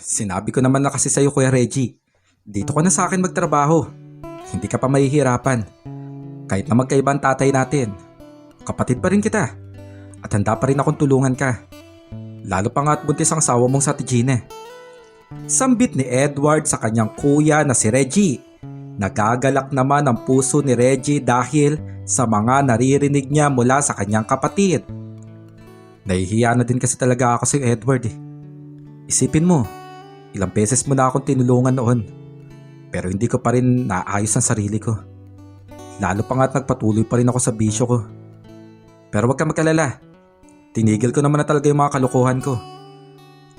Sinabi ko naman na kasi sa'yo, Kuya Reggie. Dito ka na sa akin magtrabaho. Hindi ka pa mahihirapan. Kahit na magkaiba ang tatay natin, kapatid pa rin kita. At handa pa rin akong tulungan ka. Lalo pa nga at buntis ang asawa mong sa Ate Gina. Sambit ni Edward sa kanyang kuya na si Reggie. Nagagalak naman ang puso ni Reggie dahil sa mga naririnig niya mula sa kanyang kapatid. Nahihiya na din kasi talaga ako sa Edward eh. Isipin mo, ilang beses mo na akong tinulungan noon. Pero hindi ko pa rin naayos ang sarili ko. Lalo pa nga at nagpatuloy pa rin ako sa bisyo ko. Pero wag ka mag-alala. Tinigil ko naman na talaga yung mga kalokohan ko.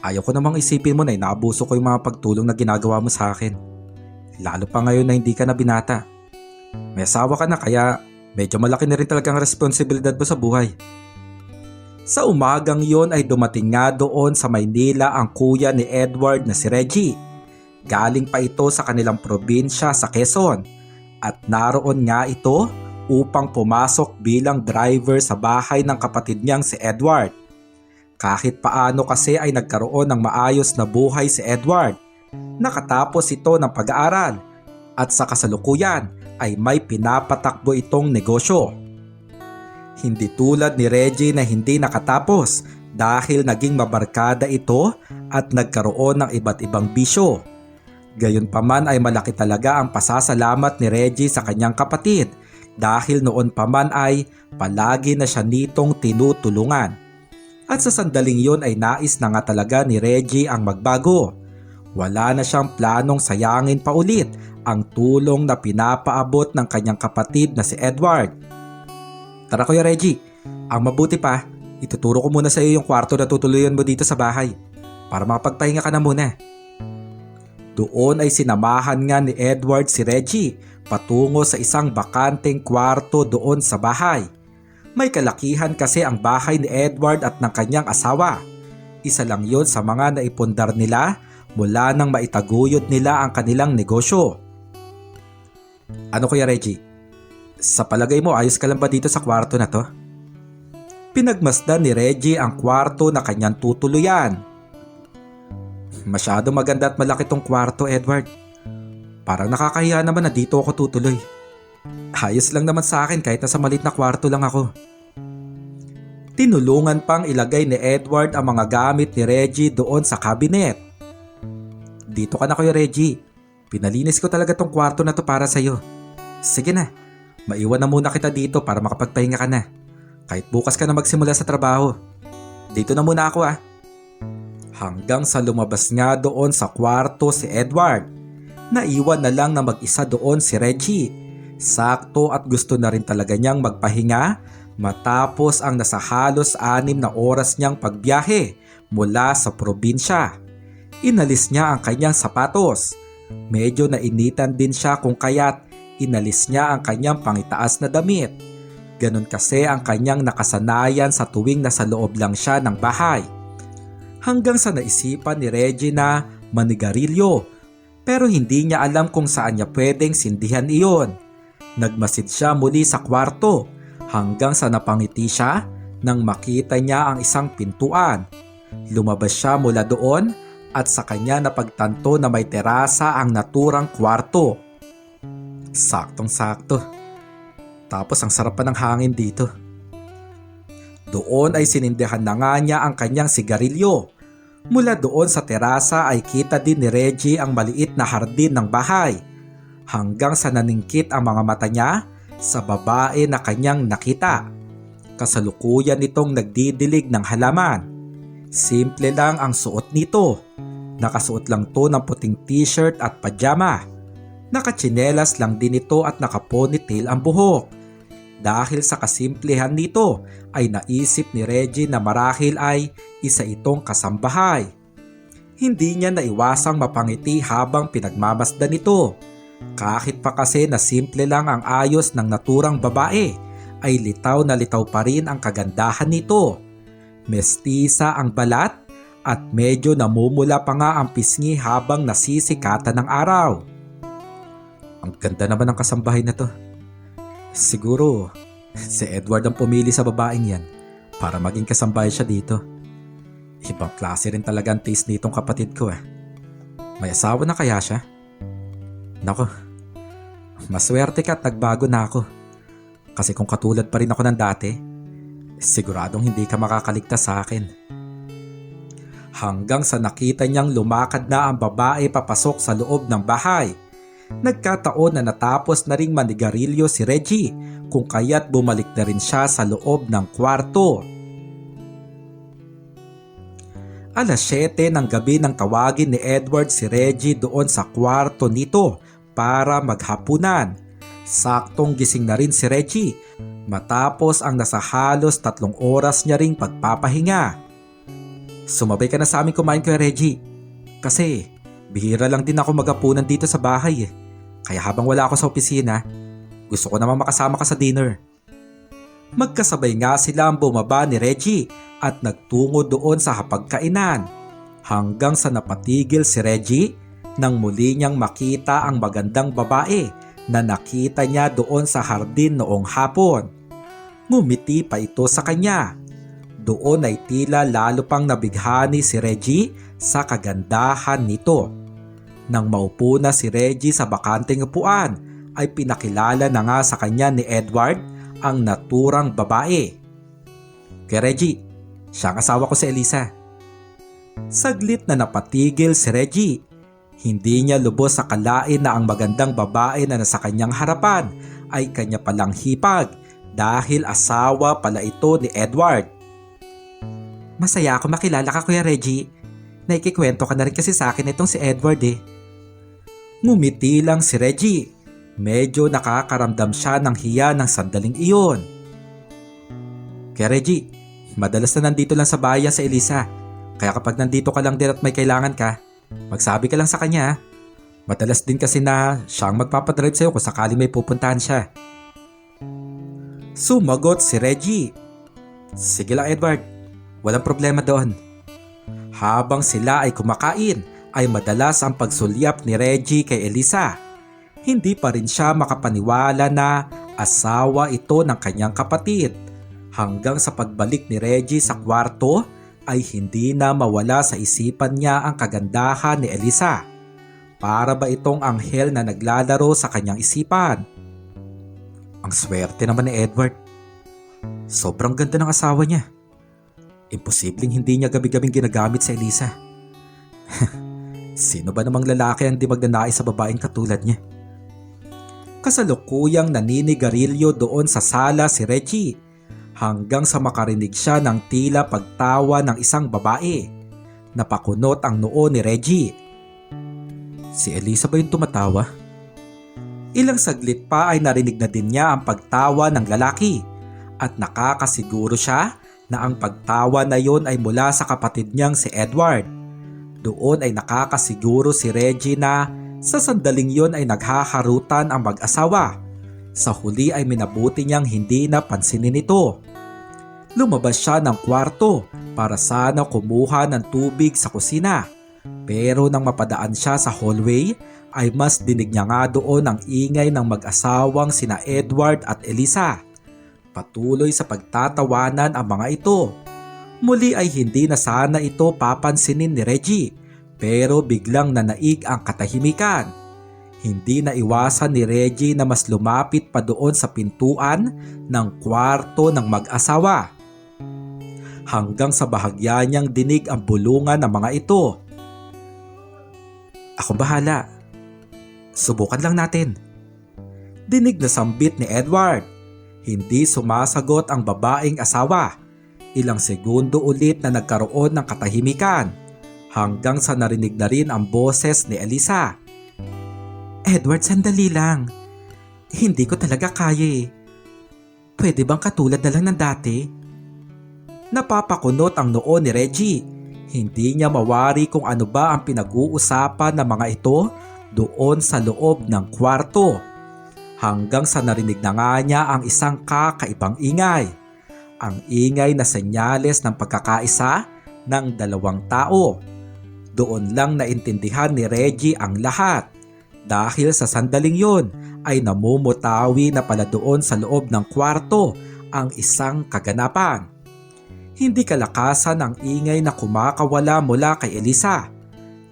Ayaw ko namang isipin mo na inaabuso ko yung mga pagtulong na ginagawa mo sa akin. Lalo pa ngayon na hindi ka na binata. May asawa ka na kaya medyo malaki na rin talagang responsibilidad mo sa buhay. Sa umagang yon ay dumating nga doon sa Maynila ang kuya ni Edward na si Reggie. Galing pa ito sa kanilang probinsya sa Quezon. At naroon nga ito upang pumasok bilang driver sa bahay ng kapatid niyang si Edward. Kahit paano kasi ay nagkaroon ng maayos na buhay si Edward. Nakatapos ito ng pag-aaral at sa kasalukuyan ay may pinapatakbo itong negosyo. Hindi tulad ni Reggie na hindi nakatapos dahil naging mabarkada ito at nagkaroon ng iba't ibang bisyo. Gayunpaman ay malaki talaga ang pasasalamat ni Reggie sa kanyang kapatid dahil noon pa man ay palagi na siya nitong tinutulungan. At sa sandaling yon ay nais na nga talaga ni Reggie ang magbago. Wala na siyang planong sayangin pa ulit ang tulong na pinapaabot ng kanyang kapatid na si Edward. Tara Kuya Reggie, ang mabuti pa, ituturo ko muna sa iyo yung kwarto na tutuluyan mo dito sa bahay para makapagpahinga ka na muna. Doon ay sinamahan nga ni Edward si Reggie patungo sa isang bakanteng kwarto doon sa bahay. May kalakihan kasi ang bahay ni Edward at ng kanyang asawa. Isa lang yon sa mga naipundar nila mula nang maitaguyod nila ang kanilang negosyo. Ano Kuya Reggie? Sa palagay mo ayos ka lang ba dito sa kwarto na to? Pinagmasdan ni Reggie ang kwarto na kanyang tutuluyan. Masyado maganda at malaki tong kwarto, Edward. Parang nakakahiya naman na dito ako tutuloy. Ayos lang naman sa akin kahit nasa maliit na kwarto lang ako. Tinulungan pang ilagay ni Edward ang mga gamit ni Reggie doon sa cabinet. Dito ka na Kuya Reggie. Pinalinis ko talaga tong kwarto na to para sa'yo. Sige na, maiwan na muna kita dito para makapagpahinga ka na. Kahit bukas ka na magsimula sa trabaho. Dito na muna ako ah. Hanggang sa lumabas nga doon sa kwarto si Edward. Naiwan na lang na mag-isa doon si Reggie. Sakto at gusto na rin talaga niyang magpahinga matapos ang nasa halos 6 na oras niyang pagbiyahe mula sa probinsya. Inalis niya ang kanyang sapatos. Medyo nainitan din siya kung kaya't inalis niya ang kanyang pangitaas na damit. Ganon kasi ang kanyang nakasanayan sa tuwing nasa loob lang siya ng bahay. Hanggang sa naisipan ni Reggie na manigarilyo pero hindi niya alam kung saan niya pwedeng sindihan iyon. Nagmasid siya muli sa kwarto hanggang sa napangiti siya nang makita niya ang isang pintuan. Lumabas siya mula doon at sa kanya napagtanto na may terasa ang naturang kwarto. Saktong-sakto. Tapos ang sarap pa ng hangin dito. Doon ay sinindihan na nga niya ang kanyang sigarilyo. Mula doon sa terasa ay kita din ni Reggie ang maliit na hardin ng bahay. Hanggang sa naningkit ang mga mata niya sa babae na kanyang nakita. Kasalukuyan nitong nagdidilig ng halaman. Simple lang ang suot nito. Nakasuot lang to ng puting t-shirt at pajama. Nakatsinelas lang din ito at nakaponytail ang buhok. Dahil sa kasimplehan nito ay naisip ni Reggie na marahil ay isa itong kasambahay. Hindi niya naiwasang mapangiti habang pinagmamasdan nito. Kahit pa kasi na simple lang ang ayos ng naturang babae, ay litaw na litaw pa rin ang kagandahan nito. Mestisa ang balat at medyo namumula pa nga ang pisngi habang nasisikatan ng araw. Ang ganda naman ng kasambahay na to. Siguro, si Edward ang pumili sa babaeng yan para maging kasambahay siya dito. Ibang klase rin talaga ang taste nitong kapatid ko eh. May asawa na kaya siya? Nako, maswerte ka at nagbago na ako. Kasi kung katulad pa rin ako ng dati, siguradong hindi ka makakaligtas sa akin. Hanggang sa nakita niyang lumakad na ang babae papasok sa loob ng bahay. Nagkataon na natapos na ring manigarilyo si Reggie kung kaya't bumalik na rin siya sa loob ng kwarto. Alas 7 ng gabi nang tawagin ni Edward si Reggie doon sa kwarto nito para maghapunan. Saktong gising na rin si Reggie matapos ang nasa halos 3 oras niya ring pagpapahinga. Sumabay ka na sa amin kumain, Kuya Reggie. Kasi bihira lang din ako maghapunan dito sa bahay eh. Kaya habang wala ako sa opisina, gusto ko naman makasama ka sa dinner. Magkasabay nga silang bumaba ni Reggie at nagtungo doon sa hapagkainan. Hanggang sa napatigil si Reggie nang muli niyang makita ang magandang babae na nakita niya doon sa hardin noong hapon. Ngumiti pa ito sa kanya. Doon ay tila lalo pang nabighani si Reggie sa kagandahan nito. Nang maupo na si Reggie sa bakanting upuan, ay pinakilala na nga sa kanya ni Edward ang naturang babae. Kaya Reggie, siya ang asawa ko si Elisa. Saglit na napatigil si Reggie. Hindi niya lubos sa kalain na ang magandang babae na nasa kanyang harapan ay kanya palang hipag dahil asawa pala ito ni Edward. Masaya ako makilala ka, Kuya Reggie. Naikikwento ka na rin kasi sa akin itong si Edward eh. Ngumiti lang si Reggie. Medyo nakakaramdam siya ng hiya ng sandaling iyon. Kaya Reggie, madalas na nandito lang sa bayan sa Elisa. Kaya kapag nandito ka lang din at may kailangan ka, magsabi ka lang sa kanya. Madalas din kasi na siyang magpapadrive sa'yo kung sakaling may pupuntahan siya. Sumagot si Reggie. Sige lang Edward. Walang problema doon. Habang sila ay kumakain, ay madalas ang pagsulyap ni Reggie kay Elisa. Hindi pa rin siya makapaniwala na asawa ito ng kanyang kapatid. Hanggang sa pagbalik ni Reggie sa kwarto, ay hindi na mawala sa isipan niya ang kagandahan ni Elisa. Para ba itong anghel na naglalaro sa kanyang isipan? Ang swerte naman ni Edward. Sobrang ganda ng asawa niya. Imposibleng hindi niya gabi-gabing ginagamit sa Elisa. Sino ba namang lalaki ang di magnanais sa babaeng katulad niya? Kasalukuyang naninigarilyo doon sa sala si Reggie hanggang sa makarinig siya ng tila pagtawa ng isang babae. Napakunot ang noo ni Reggie. Si Elisa ba yung tumatawa? Ilang saglit pa ay narinig na din niya ang pagtawa ng lalaki at nakakasiguro siya na ang pagtawa na yon ay mula sa kapatid niyang si Edward. Doon ay nakakasiguro si Reggie na sa sandaling yon ay naghaharutan ang mag-asawa. Sa huli ay minabuti niyang hindi napansinin ito. Lumabas siya ng kwarto para sana kumuha ng tubig sa kusina. Pero nang mapadaan siya sa hallway ay mas dinig niya nga doon ang ingay ng mag-asawang sina Edward at Elisa. Patuloy sa pagtatawanan ang mga ito. Muli ay hindi na sana ito papansinin ni Reggie, pero biglang nanaig ang katahimikan. Hindi na iwasan ni Reggie na mas lumapit pa doon sa pintuan ng kwarto ng mag-asawa. Hanggang sa bahagya niyang dinig ang bulungan ng mga ito. Ako bahala. Subukan lang natin. Dinig na sambit ni Edward. Hindi sumasagot ang babaeng asawa. Ilang segundo ulit na nagkaroon ng katahimikan hanggang sa narinig na rin ang boses ni Elisa. Edward, sandali lang. Hindi ko talaga kaya eh. Pwede bang katulad na lang ng dati? Napapakunot ang noo ni Reggie. Hindi niya mawari kung ano ba ang pinag-uusapan ng mga ito doon sa loob ng kwarto. Hanggang sa narinig na nga niya ang isang kakaibang ingay. Ang ingay na senyales ng pagkakaisa ng dalawang tao. Doon lang naintindihan ni Reggie ang lahat. Dahil sa sandaling yon ay namumutawi na pala doon sa loob ng kwarto ang isang kaganapan. Hindi kalakasan ang ingay na kumakawala mula kay Elisa.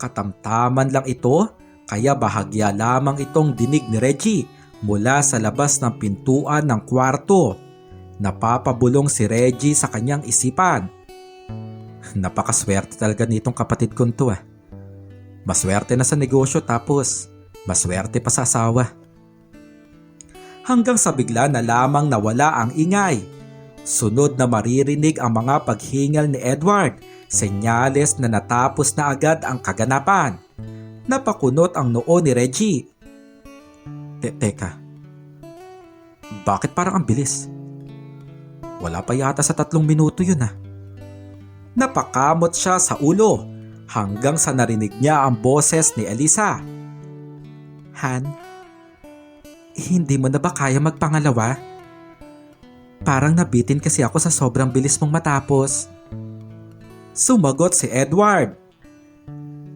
Katamtaman lang ito, kaya bahagya lamang itong dinig ni Reggie mula sa labas ng pintuan ng kwarto. Napapabulong si Reggie sa kanyang isipan. Napakaswerte talaga nitong kapatid kong to ah. Maswerte na sa negosyo tapos maswerte pa sa asawa. Hanggang sa bigla na lamang nawala ang ingay. Sunod na maririnig ang mga paghingal ni Edward, senyales na natapos na agad ang kaganapan. Napakunot ang noo ni Reggie. Teka, bakit parang ang bilis? Wala pa yata sa 3 minuto yun ah. Napakamot siya sa ulo hanggang sa narinig niya ang boses ni Elisa. Han, hindi mo na ba kaya magpangalawa? Parang nabitin kasi ako sa sobrang bilis mong matapos. Sumagot si Edward.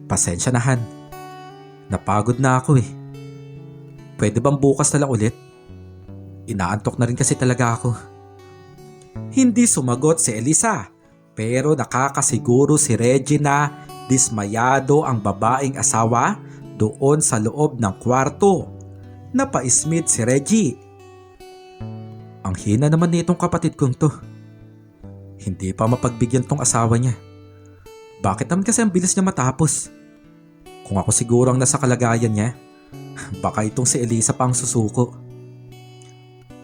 Pasensya na Han. Napagod na ako eh. Pwede bang bukas na lang ulit? Inaantok na rin kasi talaga ako. Hindi sumagot si Elisa, pero nakakasiguro si Reggie na dismayado ang babaeng asawa doon sa loob ng kwarto. Napaismit si Reggie. Ang hina naman nitong kapatid kong to. Hindi pa mapagbigyan tong asawa niya. Bakit naman kasi ang bilis niya matapos? Kung ako siguro ang nasa kalagayan niya, baka itong si Elisa pa ang susuko.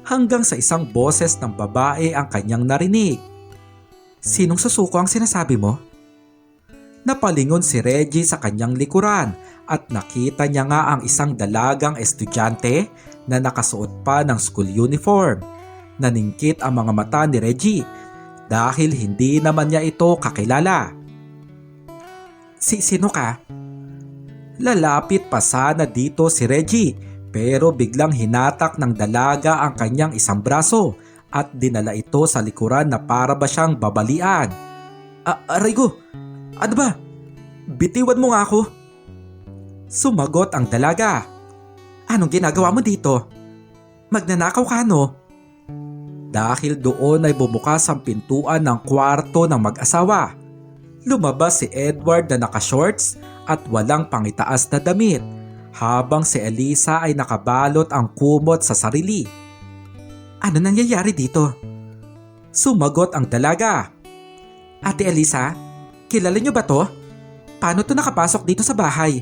Hanggang sa isang boses ng babae ang kanyang narinig. Sinong susuko ang sinasabi mo? Napalingon si Reggie sa kanyang likuran at nakita niya nga ang isang dalagang estudyante na nakasuot pa ng school uniform. Naningkit ang mga mata ni Reggie dahil hindi naman niya ito kakilala. Sino ka? Lalapit pa sana dito si Reggie pero biglang hinatak ng dalaga ang kanyang isang braso at dinala ito sa likuran na para ba siyang babalian. Aray ko! Ano ba? Bitiwan mo nga ako! Sumagot ang dalaga. Anong ginagawa mo dito? Magnanakaw ka no? Dahil doon ay bumukas ang pintuan ng kwarto ng mag-asawa. Lumabas si Edward na naka-shorts at walang pangitaas na damit, habang si Elisa ay nakabalot ang kumot sa sarili. Ano nangyayari dito? Sumagot ang dalaga. Ate Elisa, kilala niyo ba to? Paano to nakapasok dito sa bahay?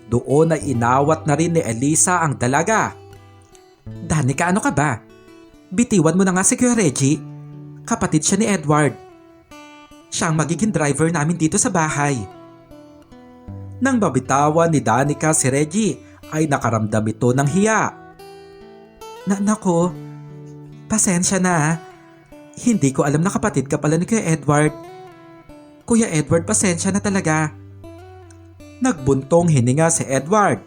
Doon ay inawat na rin ni Elisa ang dalaga. Danica, ano ka ba? Bitiwan mo na nga si Kuya Reggie. Kapatid siya ni Edward. Siya ang magiging driver namin dito sa bahay. Nang mabitawan ni Danica si Reggie ay nakaramdam ito ng hiya. Nako, pasensya na. Hindi ko alam na kapatid ka pala ni Kuya Edward. Kuya Edward, pasensya na talaga. Nagbuntong hininga si Edward.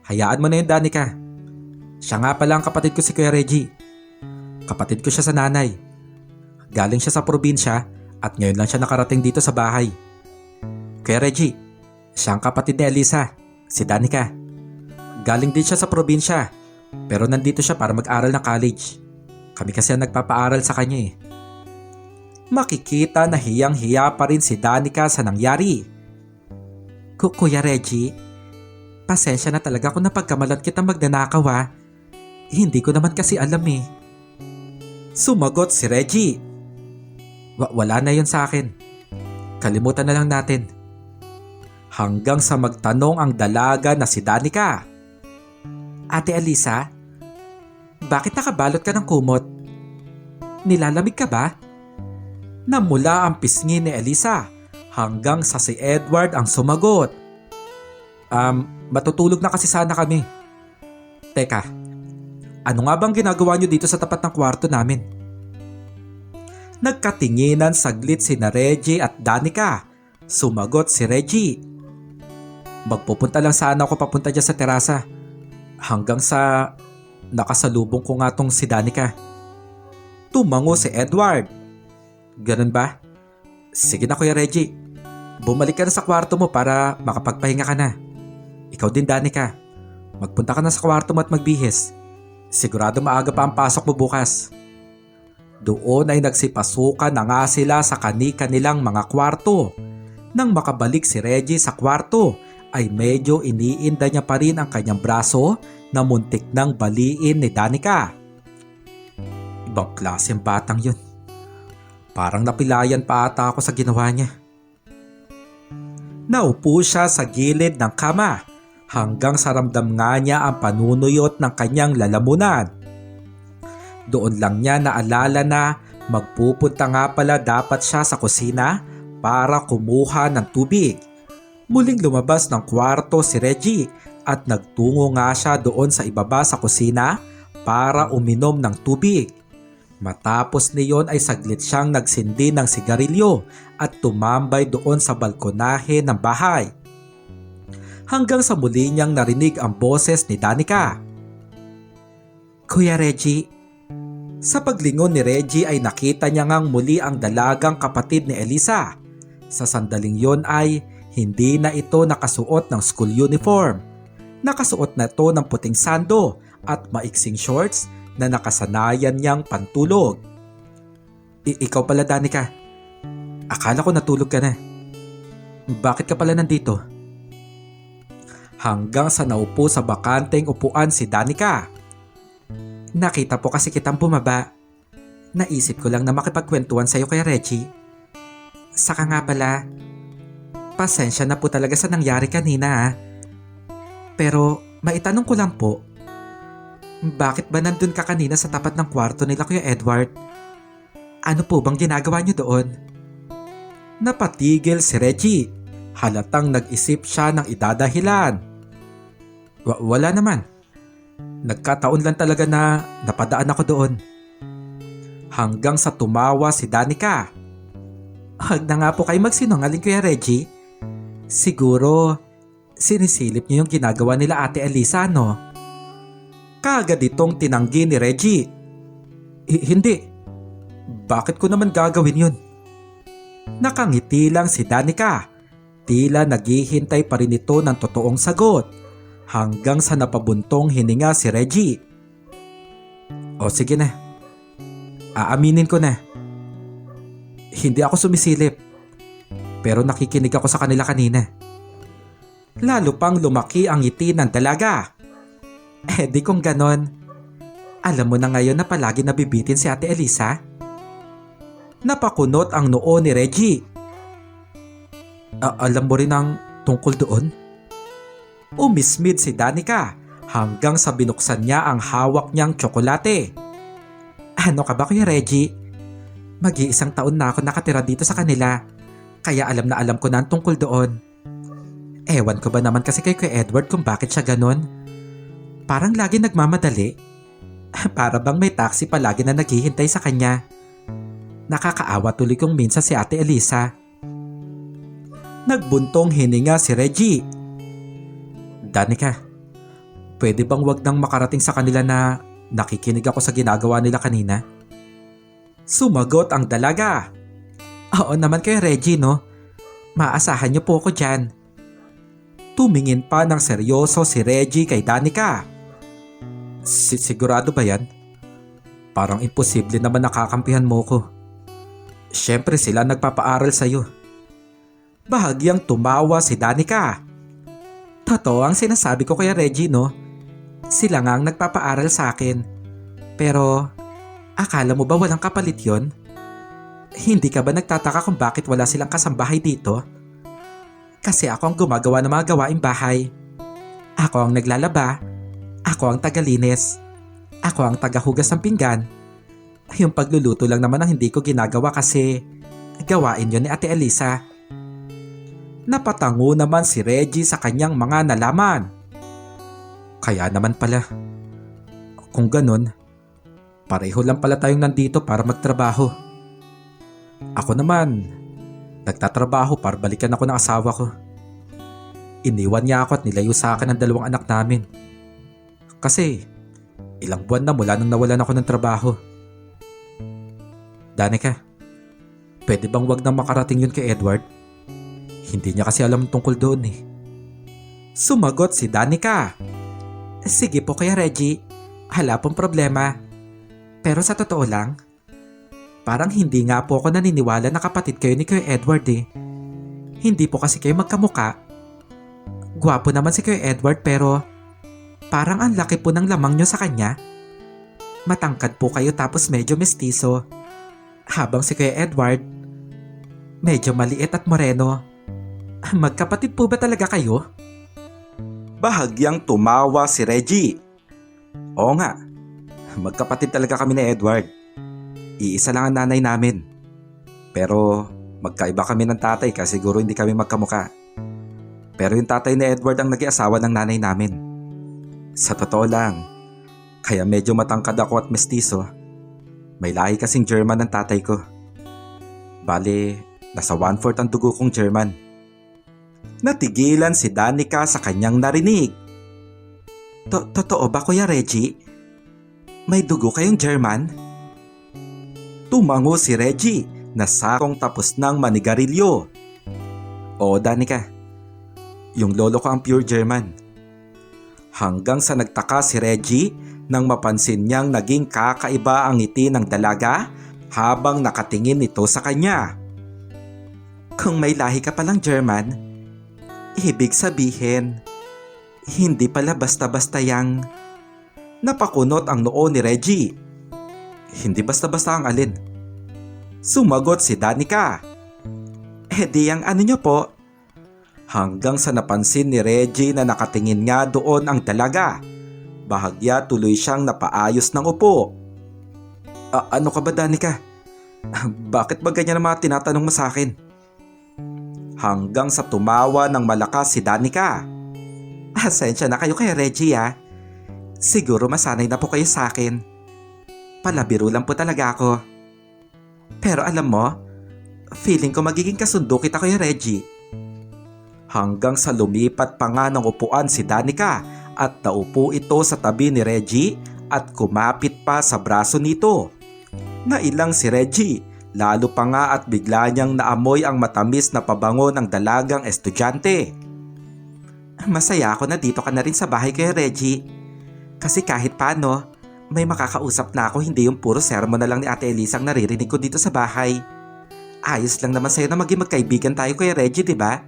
Hayaan mo na yun, Danica. Siya nga pala ang kapatid ko si Kuya Reggie. Kapatid ko siya sa nanay. Galing siya sa probinsya at ngayon lang siya nakarating dito sa bahay. Kuya Reggie, siya ang kapatid ni Elisa, si Danica. Galing din siya sa probinsya, pero nandito siya para mag-aral ng college. Kami kasi ang nagpapaaral sa kanya eh. Makikita na hiyang-hiya pa rin si Danica sa nangyari. Kuya Reggie, pasensya na talaga kung napagkamalan kita magnanakaw ha. Hindi ko naman kasi alam eh. Sumagot si Reggie. Wala na yun sa akin. Kalimutan na lang natin. Hanggang sa magtanong ang dalaga na si Danica. Ate Elisa, bakit nakabalot ka ng kumot? Nilalamig ka ba? Namula ang pisngi ni Elisa hanggang sa si Edward ang sumagot. Matutulog na kasi sana kami. Teka, ano nga bang ginagawa niyo dito sa tapat ng kwarto namin? Nagkatinginan saglit sina Reggie at Danica. Sumagot si Reggie. Magpupunta lang sana ako papunta dyan sa terasa. Hanggang sa nakasalubong ko nga tong si Danica. Tumango si Edward. Ganun ba? Sige na Kuya Reggie. Bumalik ka na sa kwarto mo para makapagpahinga ka na. Ikaw din Danica. Magpunta ka na sa kwarto mo at magbihis. Sigurado maaga pa ang pasok mo bukas. Doon ay nagsipasukan na nga sila sa kani-kanilang mga kwarto. Nang makabalik si Reggie sa kwarto, ay medyo iniinda niya pa rin ang kanyang braso na muntik nang baliin ni Danica. Ibang klaseng batang yun. Parang napilayan pa ata ako sa ginawa niya. Naupo siya sa gilid ng kama hanggang sa ramdam nga niya ang panunuyot ng kanyang lalamunan. Doon lang niya naalala na magpupunta nga pala dapat siya sa kusina para kumuha ng tubig. Muling lumabas ng kwarto si Reggie at nagtungo nga siya doon sa ibaba sa kusina para uminom ng tubig. Matapos niyon ay saglit siyang nagsindi ng sigarilyo at tumambay doon sa balkonahe ng bahay. Hanggang sa muli niyang narinig ang boses ni Danica. Kuya Reggie. Sa paglingon ni Reggie ay nakita niya ngang muli ang dalagang kapatid ni Elisa. Sa sandaling yon ay hindi na ito nakasuot ng school uniform. Nakasuot na ito ng puting sando at maiksing shorts na nakasanayan niyang pantulog. Ikaw pala, Danica. Akala ko natulog ka na. Bakit ka pala nandito? Hanggang sa naupo sa bakanteng upuan si Danica. Nakita po kasi kitang bumaba. Naisip ko lang na makipagkwentuhan sa'yo kay Reggie. Saka nga pala, pasensya na po talaga sa nangyari kanina ha. Pero maitanong ko lang po, bakit ba nandun ka kanina sa tapat ng kwarto nila Kuya Edward? Ano po bang ginagawa niyo doon? Napatigil si Reggie. Halatang nag-isip siya ng idadahilan. Wala naman. Nagkataon lang talaga na napadaan ako doon. Hanggang sa tumawa si Danica. Huwag na nga po kayo magsinungaling Kuya Reggie. Siguro, sinisilip niyo yung ginagawa nila Ate Elisa, no? Kaagad itong tinanggi ni Reggie. Hindi. Bakit ko naman gagawin yun? Nakangiti lang si Danica. Tila naghihintay pa rin ito ng totoong sagot. Hanggang sa napabuntong hininga si Reggie. O sige na. Aaminin ko na. Hindi ako sumisilip. Pero nakikinig ako sa kanila kanina. Lalo pang lumaki ang ngiti ng dalaga. Di kung ganon, alam mo na ngayon na palagi nabibitin si Ate Elisa? Napakunot ang noo ni Reggie. Alam mo rin ang tungkol doon? Umismid si Danica hanggang sa binuksan niya ang hawak niyang tsokolate. Ano ka ba Kuya Reggie? Mag-iisang taon na ako nakatira dito sa kanila, kaya alam na alam ko na ang tungkol doon. Ewan ko ba naman kasi kay Kuya Edward kung bakit siya ganon? Parang lagi nagmamadali. Para bang may taxi palagi na naghihintay sa kanya. Nakakaawa tuloy kung minsan si Ate Elisa. Nagbuntong hininga si Reggie. Danica, pwede bang wag nang makarating sa kanila na nakikinig ako sa ginagawa nila kanina? Sumagot ang dalaga. Oo naman kay Reggie, no? Maasahan niyo po ako dyan. Tumingin pa ng seryoso si Reggie kay Danica. Sigurado ba yan? Parang imposible naman nakakampihan mo ko. Siyempre sila nagpapaaral sa'yo. Bahagyang tumawa si Danica. Totoo ang sinasabi ko kay Reggie, no? Sila nga ang nagpapaaral sa akin. Pero, akala mo ba walang kapalit yon? Hindi ka ba nagtataka kung bakit wala silang kasambahay dito? Kasi ako ang gumagawa ng mga gawaing bahay. Ako ang naglalaba. Ako ang tagalinis. Ako ang tagahugas ng pinggan. Yung pagluluto lang naman ang hindi ko ginagawa kasi gawain yon ni Ate Elisa. Napatango naman si Reggie sa kanyang mga nalaman. Kaya naman pala. Kung ganun, pareho lang pala tayong nandito para magtrabaho. Ako naman, nagtatrabaho para balikan ako ng asawa ko. Iniwan niya ako at nilayo sa akin ang dalawang anak namin. Kasi, ilang buwan na mula nang nawalan ako ng trabaho. Danica, pwede bang wag nang makarating yun kay Edward? Hindi niya kasi alam tungkol doon eh. Sumagot si Danica. Sige po Kuya Reggie, hala pong problema. Pero sa totoo lang, parang hindi nga po ako naniniwala na kapatid kayo ni Kuya Edward eh. Hindi po kasi kayo magkamuka. Gwapo naman si Kuya Edward pero parang ang laki po ng lamang nyo sa kanya. Matangkad po kayo tapos medyo mestizo. Habang si Kuya Edward, medyo maliit at moreno. Magkapatid po ba talaga kayo? Bahagyang tumawa si Reggie. Oo nga, magkapatid talaga kami ni Edward. Iisa lang ang nanay namin. Pero magkaiba kami ng tatay kasi siguro hindi kami magkamuka. Pero yung tatay ni Edward ang naging asawa ng nanay namin. Sa totoo lang, kaya medyo matangkad ako at mestizo. May lahi kasing German ang tatay ko. Bale, nasa 1/4 ang dugo kong German. Natigilan si Danica sa kanyang narinig. Totoo ba Kuya Reggie? May dugo kayong German? Tumango si Reggie na sakong tapos ng manigarilyo. Oo Danica, yung lolo ko ang pure German. Hanggang sa nagtaka si Reggie nang mapansin niyang naging kakaiba ang ngiti ng dalaga habang nakatingin ito sa kanya. Kung may lahi ka palang German, ibig sabihin, hindi pala basta-basta yang... Napakunot ang noo ni Reggie. Hindi basta-basta ang alin. Sumagot si Danica. Di ang ano niyo po? Hanggang sa napansin ni Reggie na nakatingin nga doon ang dalaga. Bahagya tuloy siyang napaayos ng upo. Ano ka ba Danica? Bakit ba ganyan ang mga tinatanong mo sa akin? Hanggang sa tumawa ng malakas si Danica. Asensya na kayo kay Reggie ha. Siguro masanay na po kayo sa akin. Palabiro lang po talaga ako. Pero alam mo, feeling ko magiging kasundo kita kay Reggie. Hanggang sa lumipat pa nga ng upuan si Danica at naupo ito sa tabi ni Reggie at kumapit pa sa braso nito. Nailang si Reggie, lalo pa nga at bigla niyang naamoy ang matamis na pabango ng dalagang estudyante. Masaya ako na dito ka na rin sa bahay kay Reggie. Kasi kahit paano, may makakausap na ako, hindi yung puro sermon na lang ni Ate Elisa ang naririnig ko dito sa bahay. Ayos lang naman sa'yo na maging magkaibigan tayo kay Reggie, di ba?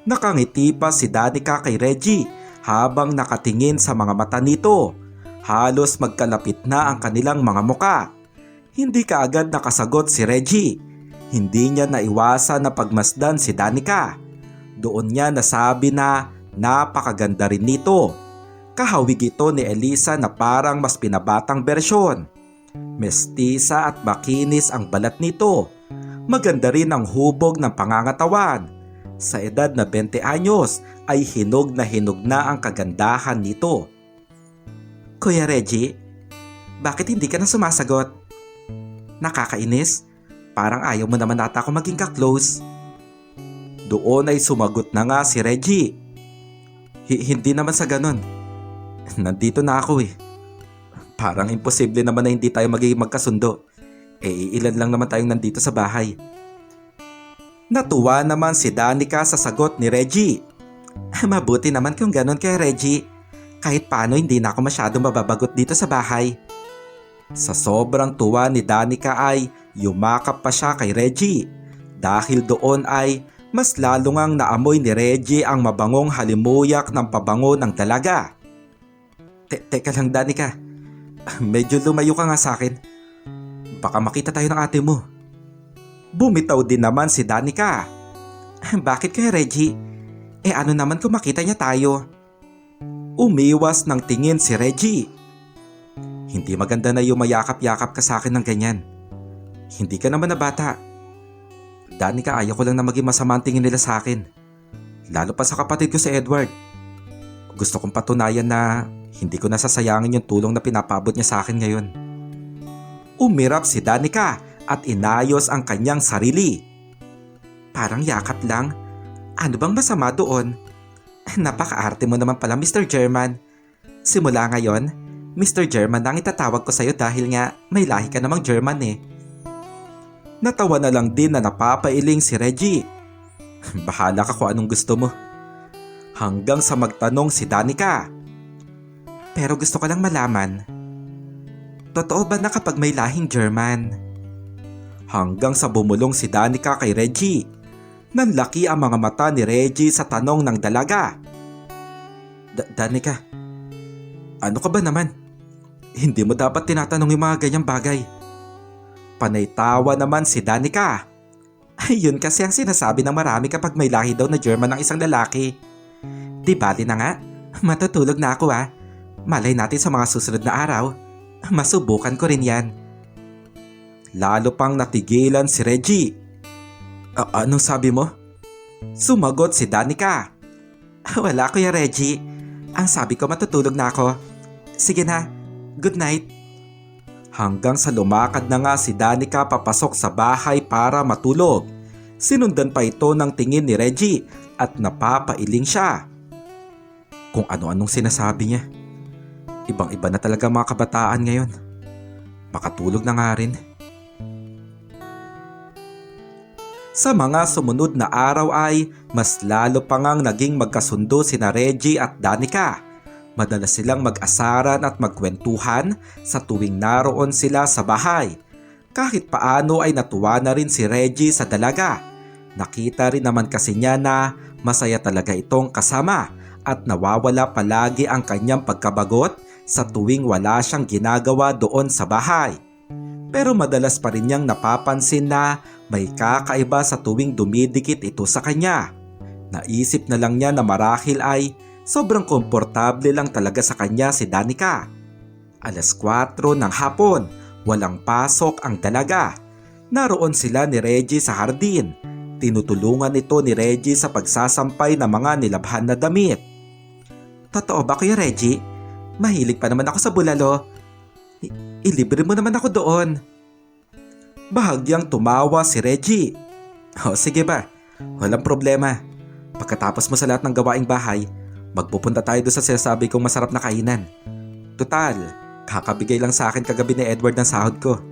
Nakangiti pa si Danica kay Reggie habang nakatingin sa mga mata nito. Halos magkalapit na ang kanilang mga muka. Hindi kaagad nakasagot si Reggie. Hindi niya naiwasan na pagmasdan si Danica. Doon niya nasabi na napakaganda rin nito. Kahawig ito ni Elisa na parang mas pinabatang bersyon. Mestiza at makinis ang balat nito. Maganda rin ang hubog ng pangangatawan. Sa edad na 20 anyos ay hinog na ang kagandahan nito. Kuya Reggie, bakit hindi ka na sumasagot? Nakakainis, parang ayaw mo naman ata ako maging ka-close. Doon ay sumagot na nga si Reggie. Hindi naman sa ganon. Nandito na ako eh. Parang imposible naman na hindi tayo magiging magkasundo. Ilan lang naman tayong nandito sa bahay. Natuwa naman si Danica sa sagot ni Reggie. Mabuti naman kung ganon kay Reggie. Kahit paano hindi na ako masyadong mababagot dito sa bahay. Sa sobrang tuwa ni Danica ay yumakap pa siya kay Reggie. Dahil doon ay mas lalo ngang naamoy ni Reggie ang mabangong halimuyak ng pabango ng dalaga. Teka lang Danica, medyo lumayo ka nga sa akin. Baka makita tayo ng ate mo. Bumitaw din naman si Danica. Bakit kaya Reggie? Ano naman kung makita niya tayo? Umiwas ng tingin si Reggie. Hindi maganda na yung mayakap-yakap ka sa akin ng ganyan. Hindi ka naman na bata. Danica, ayaw ko lang na maging masama ang tingin nila sa akin. Lalo pa sa kapatid ko si Edward. Gusto kong patunayan na hindi ko nasasayangin yung tulong na pinapabot niya sa akin ngayon. Umirap si Danica at inayos ang kanyang sarili. Parang yakap lang. Ano bang masama doon? Napaka-arte mo naman pala Mr. German. Simula ngayon, Mr. German lang itatawag ko sa'yo dahil nga may lahi ka namang German eh. Natawa na lang din na napapailing si Reggie. Bahala ka kung anong gusto mo. Hanggang sa magtanong si Danica. Pero gusto ko lang malaman, totoo ba na kapag may lahing German? Hanggang sa bumulong si Danica kay Reggie. Nanlaki ang mga mata ni Reggie sa tanong ng dalaga. Danica, ano ka ba naman? Hindi mo dapat tinatanong yung mga ganyang bagay. Panay tawa naman si Danica. Ayun kasi ang sinasabi ng marami kapag may lahi daw na German ng isang lalaki. Di bali na nga, matutulog na ako ah. Malay natin sa mga susunod na araw. Masubukan ko rin yan. Lalo pang natigilan si Reggie. Anong sabi mo? Sumagot si Danica. Wala Kuya Reggie. Ang sabi ko matutulog na ako. Sige na, good night. Hanggang sa lumakad na nga si Danica papasok sa bahay para matulog. Sinundan pa ito ng tingin ni Reggie at napapailing siya. Kung ano-anong sinasabi niya. Ibang-iba na talaga mga kabataan ngayon. Makatulog na nga rin. Sa mga sumunod na araw ay mas lalo pa ngang naging magkasundo sina Reggie at Danica. Madalas silang mag-asaran at magkwentuhan sa tuwing naroon sila sa bahay. Kahit paano ay natuwa na rin si Reggie sa dalaga. Nakita rin naman kasi niya na masaya talaga itong kasama at nawawala palagi ang kanyang pagkabagot sa tuwing wala siyang ginagawa doon sa bahay. Pero madalas pa rin niyang napapansin na may kakaiba sa tuwing dumidikit ito sa kanya. Naisip na lang niya na marahil ay sobrang komportable lang talaga sa kanya si Danica. 4:00 ng hapon, walang pasok ang dalaga. Naroon sila ni Reggie sa hardin. Tinutulungan ito ni Reggie sa pagsasampay ng mga nilabhan na damit. Totoo ba Kuya Reggie? Mahilig pa naman ako sa bulalo. Ilibre mo naman ako doon. Bahagyang tumawa si Reggie. Sige ba, walang problema. Pagkatapos mo sa lahat ng gawaing bahay, magpupunta tayo doon sa sinasabi kong masarap na kainan. Tutal, kakabigay lang sa akin kagabi ni Edward ng sahod ko.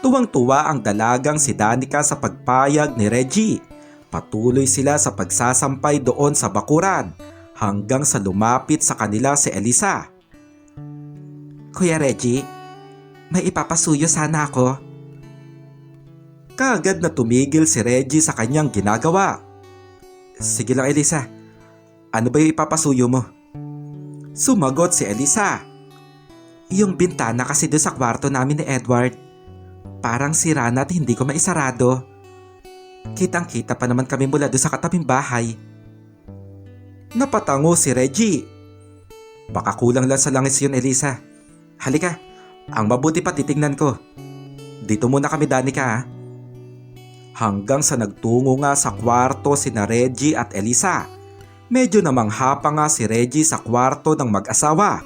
Tuwang-tuwa ang dalagang si Danica sa pagpayag ni Reggie. Patuloy sila sa pagsasampay doon sa bakuran hanggang sa lumapit sa kanila si Elisa. Kuya Reggie, may ipapasuyo sana ako. Kaagad na tumigil si Reggie sa kanyang ginagawa. Sige lang Elisa, ano ba yung ipapasuyo mo? Sumagot si Elisa. Yung bintana kasi doon sa kwarto namin ni Edward. Parang sira na at hindi ko maisarado. Kitang-kita pa naman kami mula doon sa katabing bahay. Napatango si Reggie. Baka kulang lang sa langis yun Elisa. Halika, ang mabuti pa titingnan ko. Dito muna kami Danica ha. Hanggang sa nagtungo nga sa kwarto sina Reggie at Elisa. Medyo namangha pa nga si Reggie sa kwarto ng mag-asawa.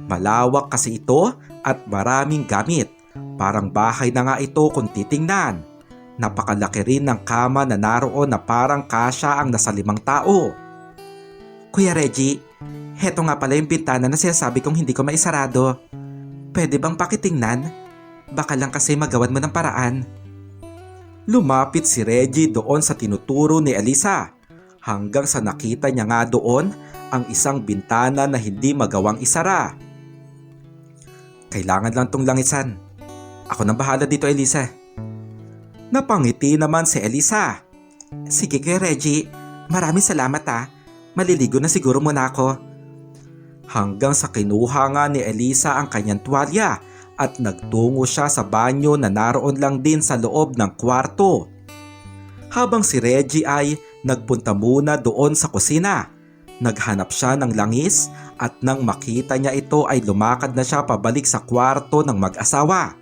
Malawak kasi ito at maraming gamit. Parang bahay na nga ito kung titingnan. Napakalaki rin ng kama na naroon na parang kasya ang nasa 5 tao. Kuya Reggie, heto nga pala yung bintana na sinasabi kong hindi ko maisarado. Pwede bang pakitingnan? Baka lang kasi magawan mo ng paraan. Lumapit si Reggie doon sa tinuturo ni Elisa hanggang sa nakita niya nga doon ang isang bintana na hindi magawang isara. Kailangan lang tong langisan. Ako nang bahala dito Elisa. Napangiti naman si Elisa. Sige Kuya Reggie, maraming salamat ha. Maliligo na siguro muna ako. Hanggang sa kinuha nga ni Elisa ang kanyang tuwalya at nagtungo siya sa banyo na naroon lang din sa loob ng kwarto. Habang si Reggie ay nagpunta muna doon sa kusina. Naghanap siya ng langis at nang makita niya ito ay lumakad na siya pabalik sa kwarto ng mag-asawa.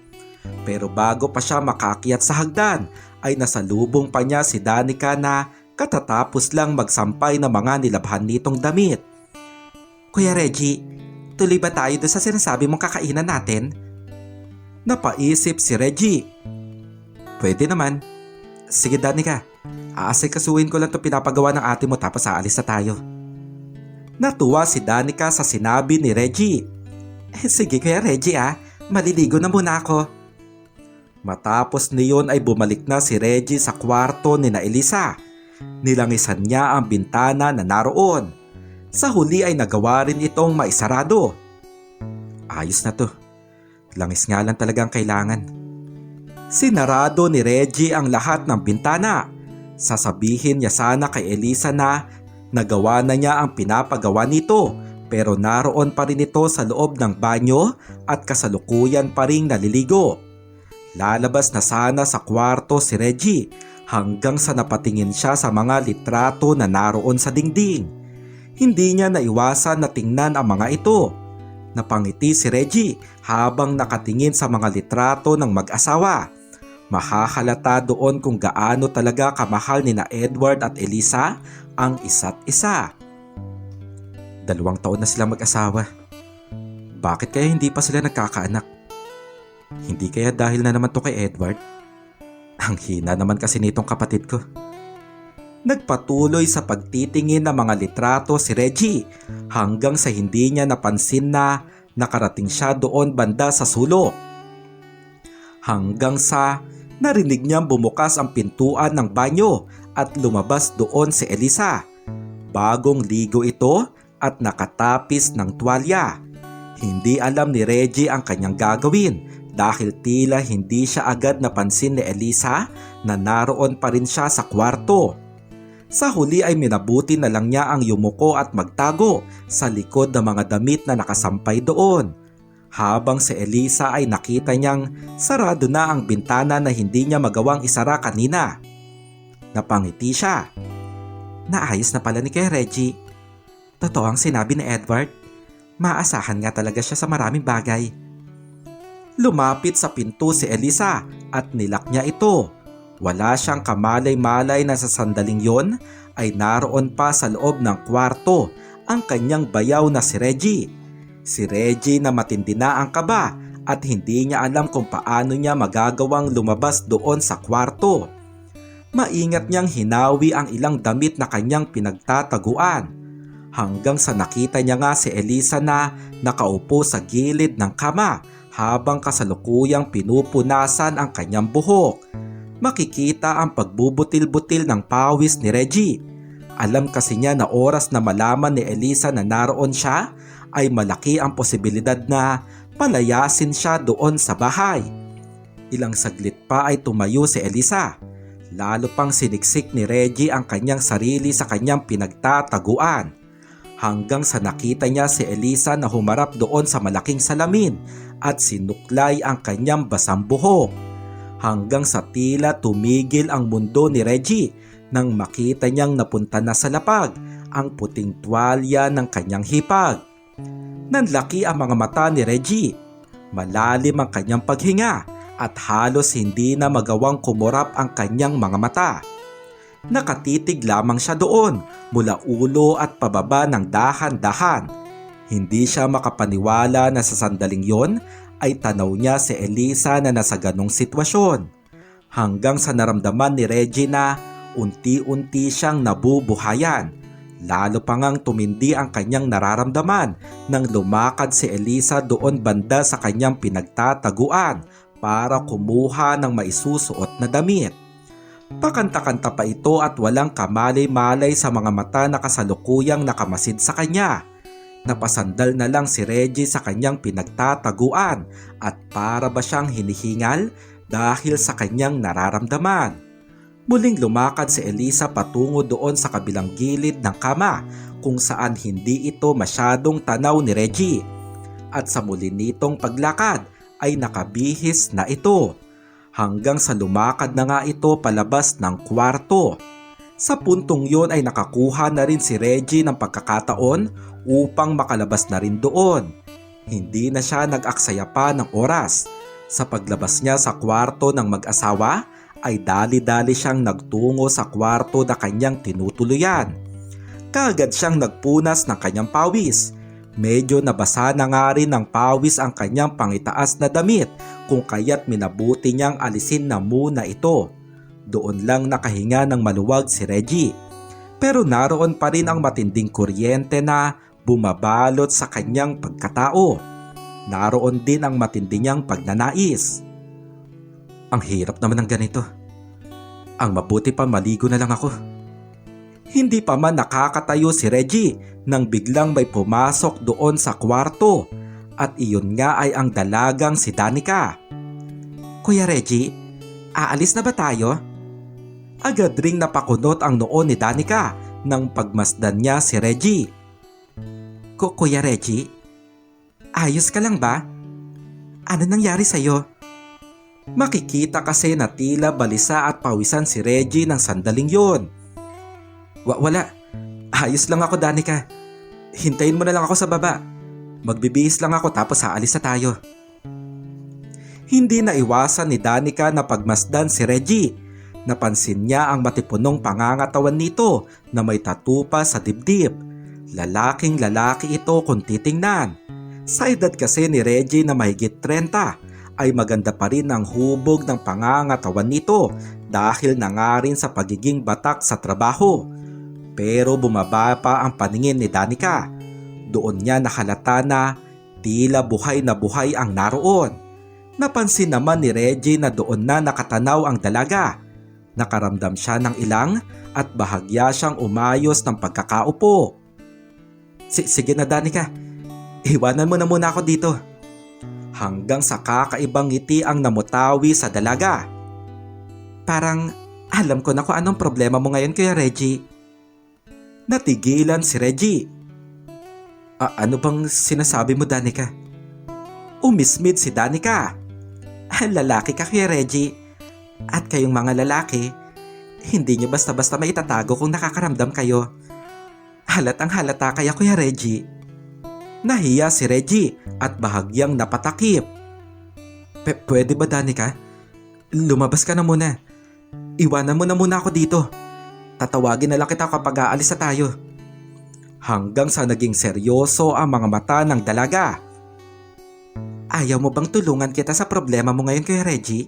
Pero bago pa siya makakyat sa hagdan ay nasalubong pa niya si Danica na katatapos lang magsampay ng mga nilabhan nitong damit. Kuya Reggie, tuloy ba tayo doon sa sinasabi mong kakainan natin? Napaisip si Reggie. Pwede naman. Sige Danica, aasikasuhin ko lang itong pinapagawa ng ate mo tapos aalis na tayo. Natuwa si Danica sa sinabi ni Reggie. Sige Kuya Reggie maliligo na muna ako. Matapos niyon ay bumalik na si Reggie sa kwarto ni na Elisa. Nilangisan niya ang bintana na naroon. Sa huli ay nagawa rin itong maisarado. Ayos na to. Langis nga lang talagang kailangan. Sinarado ni Reggie ang lahat ng bintana. Sasabihin niya sana kay Elisa na nagawa na niya ang pinapagawa nito, pero naroon pa rin ito sa loob ng banyo at kasalukuyan pa ring naliligo. Lalabas na sana sa kwarto si Reggie hanggang sa napatingin siya sa mga litrato na naroon sa dingding. Hindi niya naiwasan na tingnan ang mga ito. Napangiti si Reggie habang nakatingin sa mga litrato ng mag-asawa. Mahahalata doon kung gaano talaga kamahal ni na Edward at Elisa ang isa't isa. 2 taon na silang mag-asawa. Bakit kaya hindi pa sila nagkakaanak? Hindi kaya dahil na naman to kay Edward? Ang hina naman kasi nitong kapatid ko. Nagpatuloy sa pagtitingin ng mga litrato si Reggie hanggang sa hindi niya napansin na nakarating siya doon banda sa sulok. Hanggang sa narinig niyang bumukas ang pintuan ng banyo at lumabas doon si Elisa. Bagong ligo ito at nakatapis ng tuwalya. Hindi alam ni Reggie ang kanyang gagawin dahil tila hindi siya agad napansin ni Elisa na naroon pa rin siya sa kwarto. Sa huli ay minabuti na lang niya ang yumuko at magtago sa likod ng mga damit na nakasampay doon. Habang si Elisa ay nakita niyang sarado na ang bintana na hindi niya magawang isara kanina. Napangiti siya. Naayos na pala ni kay Reggie. Totoo ang sinabi ni Edward. Maasahan nga talaga siya sa maraming bagay. Lumapit sa pinto si Elisa at nilak niya ito. Wala siyang kamalay-malay na sa sandaling yon ay naroon pa sa loob ng kwarto ang kanyang bayaw na si Reggie. Si Reggie na matindi na ang kaba at hindi niya alam kung paano niya magagawang lumabas doon sa kwarto. Maingat niyang hinawi ang ilang damit na kanyang pinagtataguan. Hanggang sa nakita niya nga si Elisa na nakaupo sa gilid ng kama habang kasalukuyang pinupunasan ang kanyang buhok. Makikita ang pagbubutil-butil ng pawis ni Reggie. Alam kasi niya na oras na malaman ni Elisa na naroon siya ay malaki ang posibilidad na palayasin siya doon sa bahay. Ilang saglit pa ay tumayo si Elisa. Lalo pang siniksik ni Reggie ang kanyang sarili sa kanyang pinagtataguan. Hanggang sa nakita niya si Elisa na humarap doon sa malaking salamin at sinuklay ang kanyang basang buhok. Hanggang sa tila tumigil ang mundo ni Reggie nang makita niyang napunta na sa lapag ang puting tuwalya ng kanyang hipag. Nanlaki ang mga mata ni Reggie. Malalim ang kanyang paghinga at halos hindi na magawang kumurap ang kanyang mga mata. Nakatitig lamang siya doon mula ulo at pababa ng dahan-dahan. Hindi siya makapaniwala na sa sandaling yon ay tanaw niya si Elisa na nasa ganong sitwasyon. Hanggang sa naramdaman ni Reggie na unti-unti siyang nabubuhayan. Lalo pa ngang tumindi ang kanyang nararamdaman nang lumakad si Elisa doon banda sa kanyang pinagtataguan para kumuha ng maisusuot na damit. Pakanta-kanta pa ito at walang kamalay-malay sa mga mata na kasalukuyang nakamasid sa kanya. Napasandal na lang si Reggie sa kanyang pinagtataguan at para ba siyang hinihingal dahil sa kanyang nararamdaman. Muling lumakad si Elisa patungo doon sa kabilang gilid ng kama kung saan hindi ito masyadong tanaw ni Reggie. At sa muli nitong paglakad ay nakabihis na ito. Hanggang sa lumakad na nga ito palabas ng kwarto. Sa puntong yon ay nakakuha na rin si Reggie ng pagkakataon upang makalabas na rin doon. Hindi na siya nag-aksaya pa ng oras. Sa paglabas niya sa kwarto ng mag-asawa ay dali-dali siyang nagtungo sa kwarto na kanyang tinutuluyan. Kaagad siyang nagpunas ng kanyang pawis. Medyo nabasa na nga rin ng pawis ang kanyang pangitaas na damit kung kaya't minabuti niyang alisin na muna ito. Doon lang nakahinga ng maluwag si Reggie. Pero naroon pa rin ang matinding kuryente na bumabalot sa kanyang pagkatao. Naroon din ang matindi niyang pagnanais. Ang hirap naman ng ganito. Ang mabuti pa maligo na lang ako. Hindi pa man nakakatayo si Reggie nang biglang may pumasok doon sa kwarto at iyon nga ay ang dalagang si Danica. Kuya Reggie, aalis na ba tayo? Agad ring napakunot ang noo ni Danica nang pagmasdan niya si Reggie. Kuya Reggie, ayos ka lang ba? Ano nangyari sa'yo? Makikita kasi na tila balisa at pawisan si Reggie ng sandaling yon. Wala. Ayos lang ako, Danica. Hintayin mo na lang ako sa baba. Magbibihis lang ako tapos aalis na tayo. Hindi na iwasan ni Danica na pagmasdan si Reggie. Napansin niya ang matipunong pangangatawan nito na may tattoo pa sa dibdib. Lalaking lalaki ito kung titingnan. Sa edad kasi ni Reggie na mahigit 30 ay maganda pa rin ang hubog ng pangangatawan nito dahil na nga rin sa pagiging batak sa trabaho. Pero bumaba pa ang paningin ni Danica. Doon niya nakalata na tila buhay na buhay ang naroon. Napansin naman ni Reggie na doon na nakatanaw ang dalaga. Nakaramdam siya ng ilang at bahagya siyang umayos ng pagkakaupo. Sige na, Danica, iwanan mo na muna ako dito. Hanggang sa kakaibang ngiti ang namutawi sa dalaga. Parang alam ko na kung anong problema mo ngayon, Kuya Reggie. Natigilan si Reggie. Ano bang sinasabi mo, Danica? Umismid si Danica. Lalaki ka, Kuya Reggie. At kayong mga lalaki, hindi nyo basta-basta maitatago kung nakakaramdam kayo. Halatang halata kaya, Kuya Reggie. Nahiya si Reggie at bahagyang napatakip. Pwede ba, Danica? Lumabas ka na muna. Iwanan mo na muna ako dito. Tatawagin na lang kita kapag aalis na tayo. Hanggang sa naging seryoso ang mga mata ng dalaga. Ayaw mo bang tulungan kita sa problema mo ngayon, Kuya Reggie?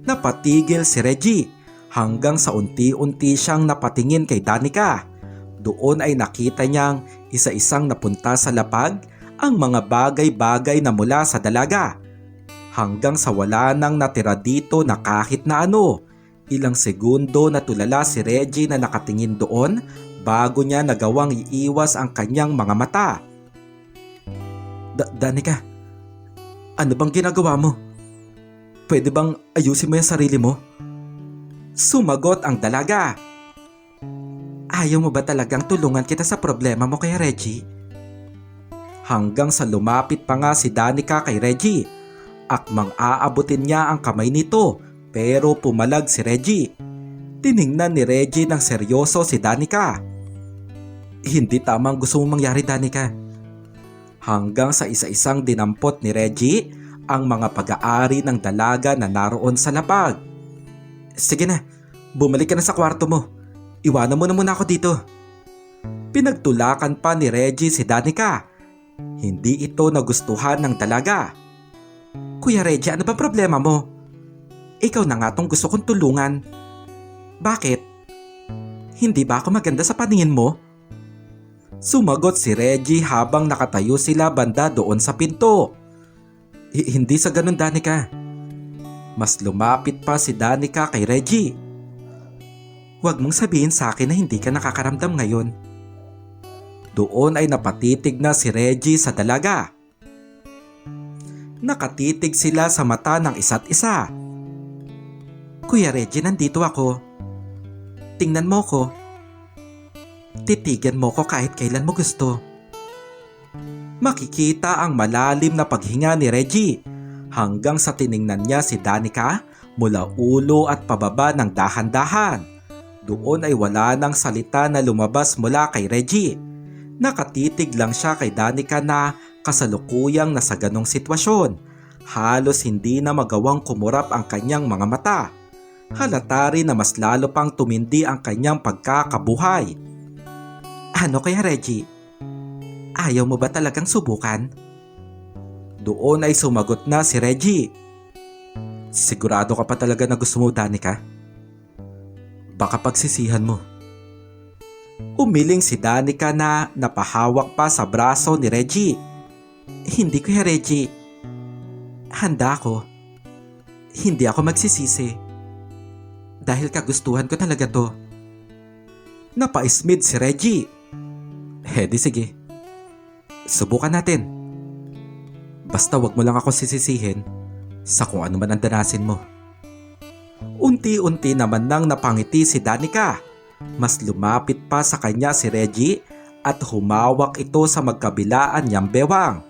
Napatigil si Reggie hanggang sa unti-unti siyang napatingin kay Danica. Doon ay nakita niyang isa-isang napunta sa lapag ang mga bagay-bagay na mula sa dalaga. Hanggang sa wala nang natira dito na kahit na ano. Ilang segundo na tulala si Reggie na nakatingin doon bago niya nagawang iiwas ang kanyang mga mata. Danica, ano bang ginagawa mo? Pwede bang ayusin mo yung sarili mo? Sumagot ang dalaga. Ayaw mo ba talagang tulungan kita sa problema mo, Kuya Reggie? Hanggang sa lumapit pa nga si Danica kay Reggie. Akmang aabutin niya ang kamay nito pero pumalag si Reggie. Tiningnan ni Reggie ng seryoso si Danica. Hindi tamang gusto mong mangyari, Danica. Hanggang sa isa-isang dinampot ni Reggie ang mga pag-aari ng dalaga na naroon sa lapag. Sige na, bumalik ka na sa kwarto mo. Iwanan mo na muna ako dito. Pinagtulakan pa ni Reggie si Danica. Hindi ito nagustuhan ng dalaga. Kuya Reggie, ano ba problema mo? Ikaw na nga tong gusto kong tulungan. Bakit? Hindi ba ako maganda sa paningin mo? Sumagot si Reggie habang nakatayo sila banda doon sa pinto. Hindi sa ganun, Danica. Mas lumapit pa si Danica kay Reggie. Huwag mong sabihin sa akin na hindi ka nakakaramdam ngayon. Doon ay napatitig na si Reggie sa dalaga. Nakatitig sila sa mata ng isa't isa. Kuya Reggie, nandito ako. Tingnan mo ko. Titigan mo ko kahit kailan mo gusto. Makikita ang malalim na paghinga ni Reggie hanggang sa tiningnan niya si Danica mula ulo at pababa ng dahan-dahan. Doon ay wala nang salita na lumabas mula kay Reggie. Nakatitig lang siya kay Danica na kasalukuyang nasa ganong sitwasyon. Halos hindi na magawang kumurap ang kanyang mga mata. Halata rin na mas lalo pang tumindi ang kanyang pagkakabuhay. Ano kaya, Reggie? Ayaw mo ba talagang subukan? Doon ay sumagot na si Reggie. Sigurado ka pa talaga na gusto mo, Danica? Baka pagsisihan mo. Umiling si Danica na napahawak pa sa braso ni Reggie. Hindi, Kuya Reggie. Handa ako. Hindi ako magsisisi. Dahil kagustuhan ko talaga to. Napaismid si Reggie. Di sige. Subukan natin. Basta wag mo lang ako sisisihin sa kung ano man ang danasin mo. Unti-unti naman nang napangiti si Danica. Mas lumapit pa sa kanya si Reggie at humawak ito sa magkabilaan niyang bewang.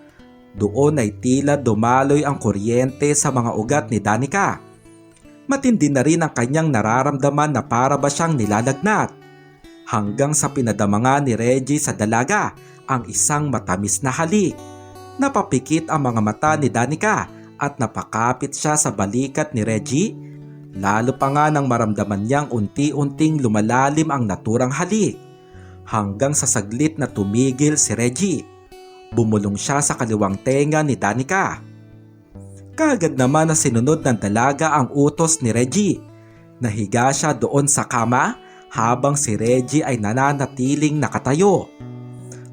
Doon ay tila dumaloy ang kuryente sa mga ugat ni Danica. Matindi na rin ang kanyang nararamdaman na para ba siyang nilalagnat. Hanggang sa pinadama nga ni Reggie sa dalaga ang isang matamis na halik. Napapikit ang mga mata ni Danica at napakapit siya sa balikat ni Reggie. Lalo pa nga nang maramdaman niyang unti-unting lumalalim ang naturang halik. Hanggang sa saglit na tumigil si Reggie. Bumulong siya sa kaliwang tenga ni Danica. Kaagad naman na sinunod ng dalaga ang utos ni Reggie. Nahiga siya doon sa kama habang si Reggie ay nananatiling nakatayo.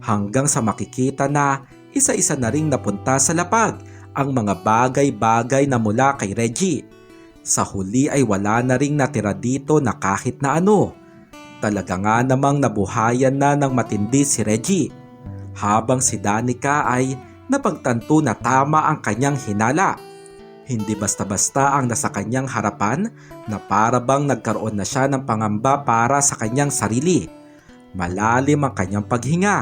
Hanggang sa makikita na isa-isa na ring napunta sa lapag ang mga bagay-bagay na mula kay Reggie. Sa huli ay wala na ring natira dito na kahit na ano. Talaga nga namang nabuhayan na ng matindi si Reggie. Habang si Danica ay napagtanto na tama ang kanyang hinala. Hindi basta-basta ang nasa kanyang harapan na para bang nagkaroon na siya ng pangamba para sa kanyang sarili. Malalim ang kanyang paghinga.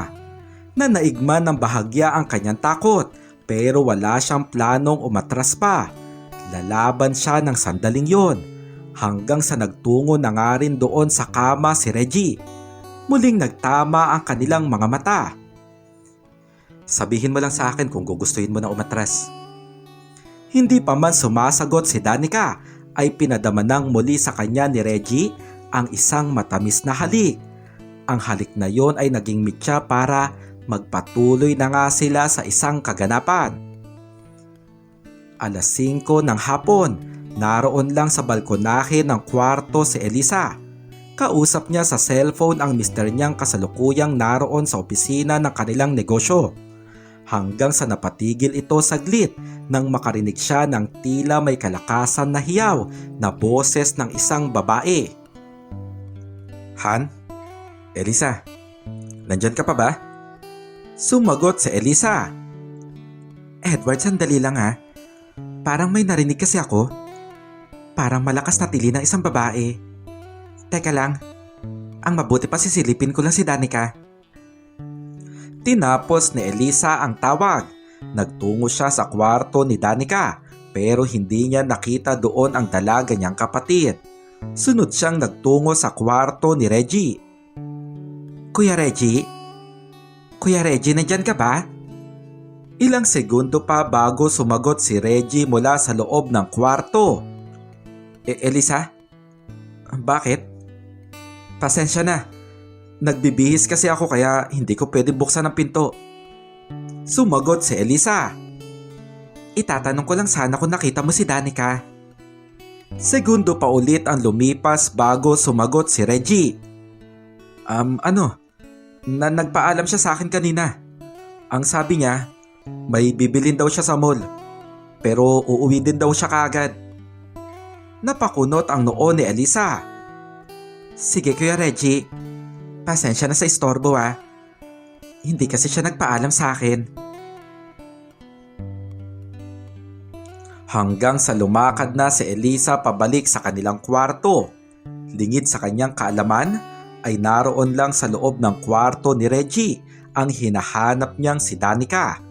Nanaigman ng bahagya ang kanyang takot pero wala siyang planong umatras pa. Lalaban siya ng sandaling yon hanggang sa nagtungo na nga rin doon sa kama si Reggie. Muling nagtama ang kanilang mga mata. Sabihin mo lang sa akin kung gugustuhin mo na umatras. Hindi pa man sumasagot si Danica ay pinadama nang muli sa kanya ni Reggie ang isang matamis na halik. Ang halik na yon ay naging mitya para magpatuloy na nga sila sa isang kaganapan. 5:00 ng hapon, naroon lang sa balkonahe ng kwarto si Elisa. Kausap niya sa cellphone ang mister niyang kasalukuyang naroon sa opisina ng kanilang negosyo. Hanggang sa napatigil ito saglit nang makarinig siya ng tila may kalakasan na hiyaw na boses ng isang babae. Han? Elisa? Nandyan ka pa ba? Sumagot si Elisa. Edward, sandali lang ha. Parang may narinig kasi ako. Parang malakas na tili ng isang babae. Teka lang, ang mabuti pa sisilipin ko lang si Danica. Tinapos ni Elisa ang tawag. Nagtungo siya sa kwarto ni Danica pero hindi niya nakita doon ang dalaga niyang kapatid. Sunod siyang nagtungo sa kwarto ni Reggie. Kuya Reggie? Kuya Reggie, nandyan ka ba? Ilang segundo pa bago sumagot si Reggie mula sa loob ng kwarto. Elisa? Bakit? Pasensya na. Nagbibihis kasi ako kaya hindi ko pwede buksan ang pinto. Sumagot si Elisa. Itatanong ko lang sana kung nakita mo si Danica. Segundo pa ulit ang lumipas bago sumagot si Reggie. Nagpaalam siya sa akin kanina. Ang sabi niya, may bibilin daw siya sa mall. Pero uuwi din daw siya kaagad. Napakunot ang noo ni Elisa. Sige Kuya Reggie, pasensya na sa istorbo ha. Hindi kasi siya nagpaalam sa akin. Hanggang sa lumakad na si Elisa pabalik sa kanilang kwarto. Lingid sa kanyang kaalaman ay naroon lang sa loob ng kwarto ni Reggie ang hinahanap niyang si Danica.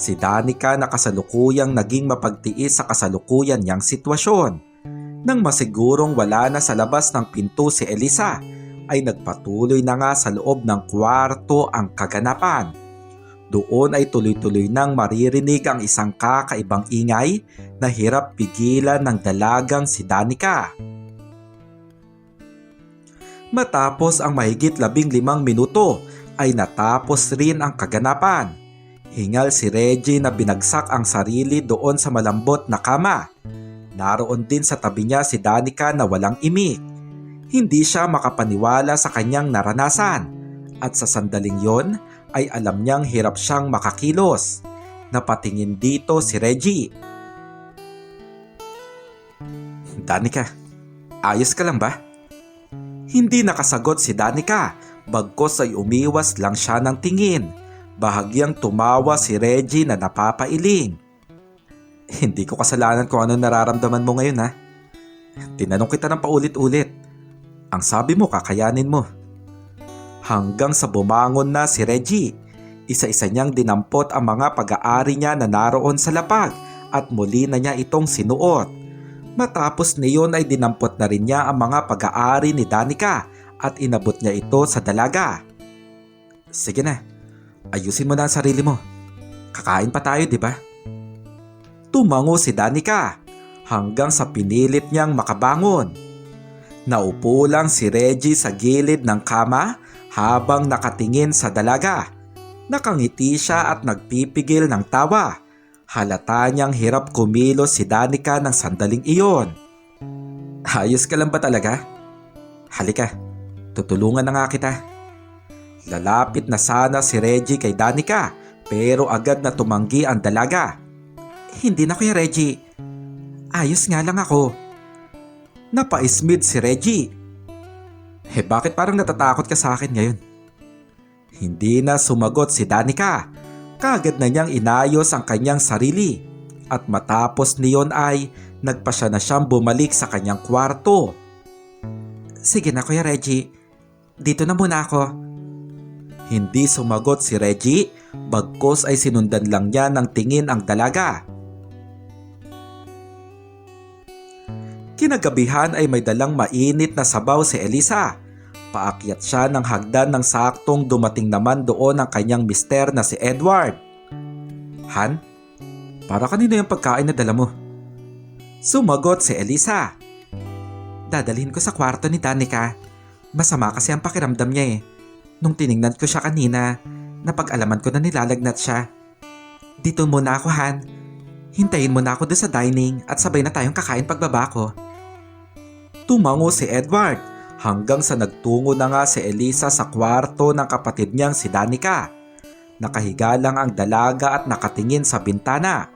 Si Danica na kasalukuyang naging mapagtiis sa kasalukuyan niyang sitwasyon. Nang masigurong wala na sa labas ng pinto si Elisa, ay nagpatuloy na nga sa loob ng kwarto ang kaganapan. Doon ay tuloy-tuloy nang maririnig ang isang kakaibang ingay na hirap pigilan ng dalagang si Danica. Matapos ang mahigit 15 minuto ay natapos rin ang kaganapan. Hingal si Reggie na binagsak ang sarili doon sa malambot na kama. Naroon din sa tabi niya si Danica na walang imik. Hindi siya makapaniwala sa kanyang naranasan at sa sandaling yon ay alam niyang hirap siyang makakilos. Napatingin dito si Reggie. Danica, ayos ka lang ba? Hindi nakasagot si Danica, bagkos ay umiwas lang siya ng tingin. Bahagyang tumawa si Reggie na napapailing. Hindi ko kasalanan kung ano nararamdaman mo ngayon ha. Tinanong kita ng paulit-ulit. Ang sabi mo kakayanin mo. Hanggang sa bumangon na si Reggie. Isa-isa niyang dinampot ang mga pag-aari niya na naroon sa lapag at muli na niya itong sinuot. Matapos niyon ay dinampot na rin niya ang mga pag-aari ni Danica at inabot niya ito sa dalaga. Sige na, ayusin mo na ang sarili mo. Kakain pa tayo, di ba? Tumango si Danica hanggang sa pinilit niyang makabangon. Naupo lang si Reggie sa gilid ng kama habang nakatingin sa dalaga. Nakangiti siya at nagpipigil ng tawa. Halata niyang hirap kumilos si Danica ng sandaling iyon. Ayos ka lang ba talaga? Halika, tutulungan na nga kita. Lalapit na sana si Reggie kay Danica pero agad na tumanggi ang dalaga. Hindi na Kuya Reggie. Ayos nga lang ako. Napaismid si Reggie. Bakit parang natatakot ka sa akin ngayon? Hindi na sumagot si Danica. Kaagad na niyang inayos ang kanyang sarili at matapos niyon ay nagpasya na siyang bumalik sa kanyang kwarto. Sige na Kuya Reggie, dito na muna ako. Hindi sumagot si Reggie, bagkus ay sinundan lang niya ng tingin ang dalaga. Kinagabihan ay may dalang mainit na sabaw si Elisa. Paakyat siya ng hagdan ng saktong dumating naman doon ang kanyang mister na si Edward. Han, para kanino yung pagkain na dala mo? Sumagot si Elisa. Dadalhin ko sa kwarto ni Danica. Masama kasi ang pakiramdam niya eh. Nung tiningnan ko siya kanina, napag-alaman ko na nilalagnat siya. Dito muna ako Han. Hintayin mo na ako doon sa dining at sabay na tayong kakain pagbaba ko. Tumango si Edward hanggang sa nagtungo na nga si Elisa sa kwarto ng kapatid niyang si Danica. Nakahiga lang ang dalaga at nakatingin sa bintana.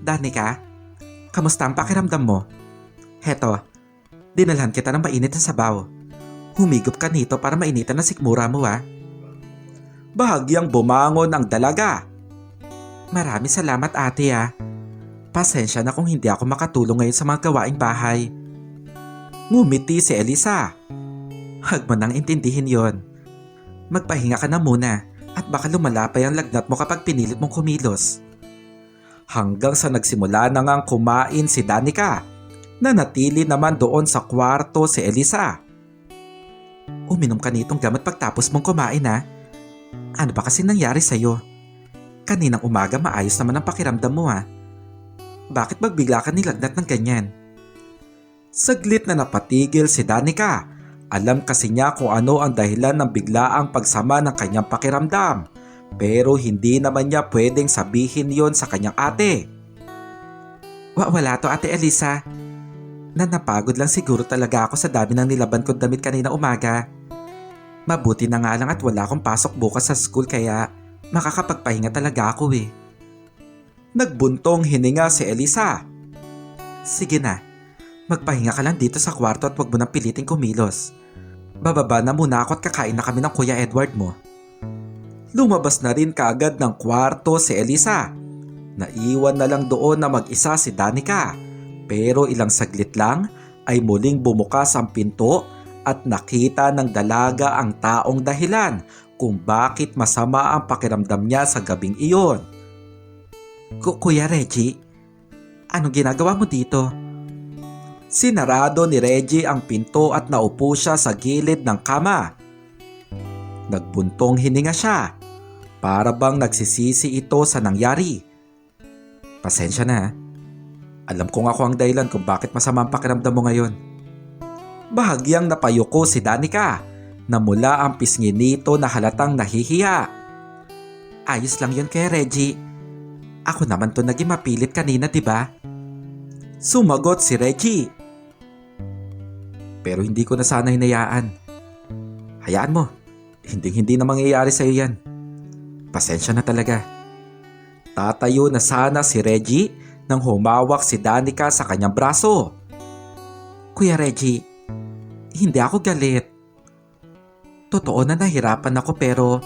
Danica, kamusta ang pakiramdam mo? Heto, dinalhan kita ng mainit na sabaw. Humigop ka nito para mainitan ang sikmura mo ha. Bahagyang bumangon ang dalaga. Maraming salamat ate ha. Pasensya na kung hindi ako makatulong ngayon sa mga gawaing bahay. Ngumiti si Elisa. Huwag mo nang intindihin yon. Magpahinga ka na muna at baka lumalapay ang lagnat mo kapag pinilit mong kumilos. Hanggang sa nagsimula na ngang kumain si Danica. Nanatili naman doon sa kwarto si Elisa. Uminom ka nitong gamot pagtapos mong kumain ha. Ano ba kasi nangyari sa'yo? Kaninang umaga maayos naman ang pakiramdam mo ha. Bakit magbigla ka nilagnat ng ganyan? Saglit na napatigil si Danica. Alam kasi niya kung ano ang dahilan ng biglaang pagsama ng kanyang pakiramdam. Pero hindi naman niya pwedeng sabihin yon sa kanyang ate. Wala to ate Elisa. Napagod lang siguro talaga ako sa dami ng nilaban kong damit kanina umaga. Mabuti na nga lang at wala akong pasok bukas sa school kaya makakapagpahinga talaga ako eh. Nagbuntong hininga si Elisa. Sige na. Magpahinga ka lang dito sa kwarto at wag mo nang piliting kumilos. Bababa na muna ako at kakain na kami ng Kuya Edward mo. Lumabas na rin kaagad ng kwarto si Elisa. Naiwan na lang doon na mag-isa si Danica. Pero ilang saglit lang ay muling bumukas ang pinto at nakita ng dalaga ang taong dahilan kung bakit masama ang pakiramdam niya sa gabing iyon. Kuya Reggie, anong ginagawa mo dito? Sinarado ni Reggie ang pinto at naupo siya sa gilid ng kama. Nagbuntong hininga siya. Para bang nagsisisi ito sa nangyari. Pasensya na. Alam kong ako ang dahilan kung bakit masama ang pakiramdam mo ngayon. Bahagyang napayuko si Danica na mula ang pisngi nito na halatang nahihiya. Ayos lang yun kay Reggie. Ako naman to naging mapilit kanina, diba? Sumagot si Reggie. Pero hindi ko na sana hinayaan. Hayaan mo, hindi na mangyayari sa'yo yan. Pasensya na talaga. Tatayo na sana si Reggie nang humawak si Danica sa kanyang braso. Kuya Reggie, hindi ako galit. Totoo na nahirapan ako pero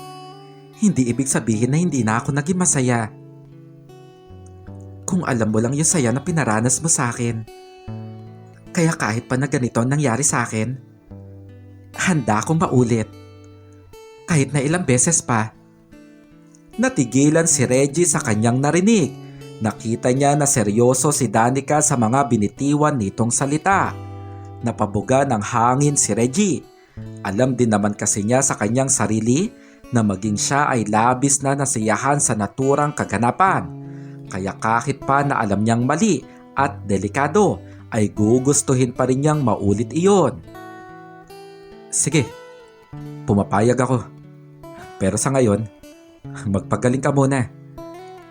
hindi ibig sabihin na hindi na ako naging masaya. Kung alam mo lang yung saya na pinaranas mo sa akin, Kaya kahit pa na ganito ang nangyari sa akin, handa akong maulit. Kahit na ilang beses pa. Natigilan si Reggie sa kanyang narinig. Nakita niya na seryoso si Danica sa mga binitiwan nitong salita. Napabuga ng hangin si Reggie. Alam din naman kasi niya sa kanyang sarili na maging siya ay labis na nasiyahan sa naturang kaganapan. Kaya kahit pa na alam niyang mali at delikado, ay gugustuhin pa rin niyang maulit iyon. Sige, pumapayag ako. Pero sa ngayon, magpagaling ka muna.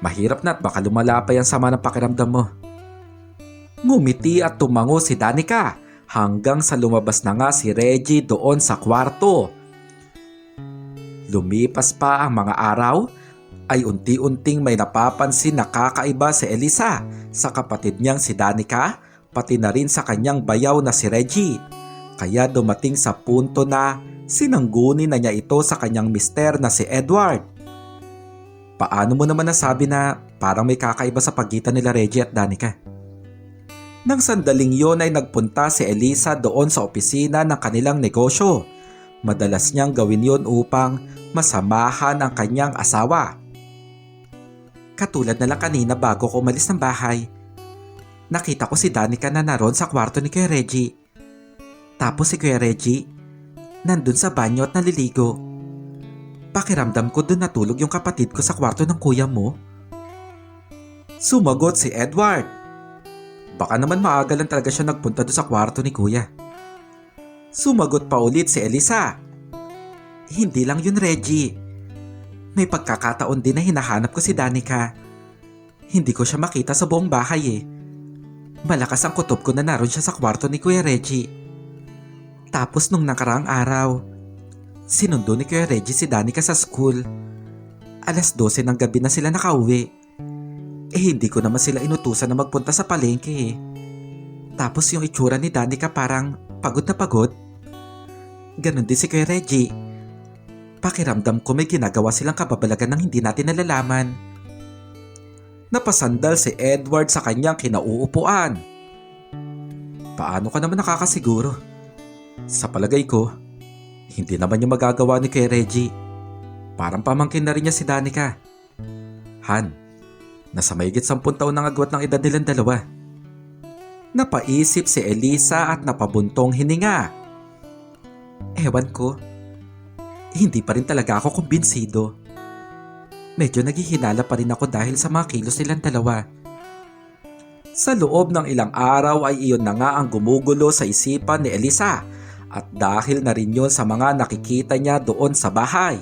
Mahirap na at baka lumala pa yan sama ng pakiramdam mo. Ngumiti at tumango si Danica hanggang sa lumabas na nga si Reggie doon sa kwarto. Lumipas pa ang mga araw, ay unti-unting may napapansin na kakaiba si Elisa sa kapatid niyang si Danica, pati na rin sa kanyang bayaw na si Reggie. Kaya dumating sa punto na sinangguni na niya ito sa kanyang mister na si Edward. Paano mo naman nasabi na parang may kakaiba sa pagitan nila Reggie at Danica? Nang sandaling yon ay nagpunta si Elisa doon sa opisina ng kanilang negosyo. Madalas niyang gawin yon upang masamahan ang kanyang asawa. Katulad na lang kanina bago ko umalis ng bahay. Nakita ko si Danica na naroon sa kwarto ni Kuya Reggie. Tapos si Kuya Reggie, nandun sa banyo at naliligo. Pakiramdam ko dun natulog yung kapatid ko sa kwarto ng kuya mo. Sumagot si Edward. Baka naman maaga lang talaga siya nagpunta doon sa kwarto ni kuya. Sumagot pa ulit si Elisa. Hindi lang yun, Reggie. May pagkakataon din na hinahanap ko si Danica. Hindi ko siya makita sa buong bahay eh. Malakas ang kutob ko na naroon siya sa kwarto ni Kuya Reggie. Tapos nung nakaraang araw, sinundo ni Kuya Reggie si Danica sa school. 12:00 ng gabi na sila nakauwi. Hindi ko naman sila inutusan na magpunta sa palengke eh. Tapos yung itsura ni Danica parang pagod na pagod. Ganon din si Kuya Reggie. Pakiramdam ko may ginagawa silang kababalagan ng hindi natin nalalaman. Napasandal si Edward sa kanyang kinauupuan. Paano ka naman nakakasiguro? Sa palagay ko, hindi naman niya magagawa ni Kuya Reggie. Parang pamangkin na rin niya si Danica. Han, nasa mahigit 10 taon nang agwat ng edad nilang dalawa. Napaisip si Elisa at napabuntong hininga. Ewan ko, hindi pa rin talaga ako kumbinsido. Medyo naghihinala pa rin ako dahil sa mga kilos nilang dalawa. Sa loob ng ilang araw ay iyon na nga ang gumugulo sa isipan ni Elisa at dahil na rin yun sa mga nakikita niya doon sa bahay.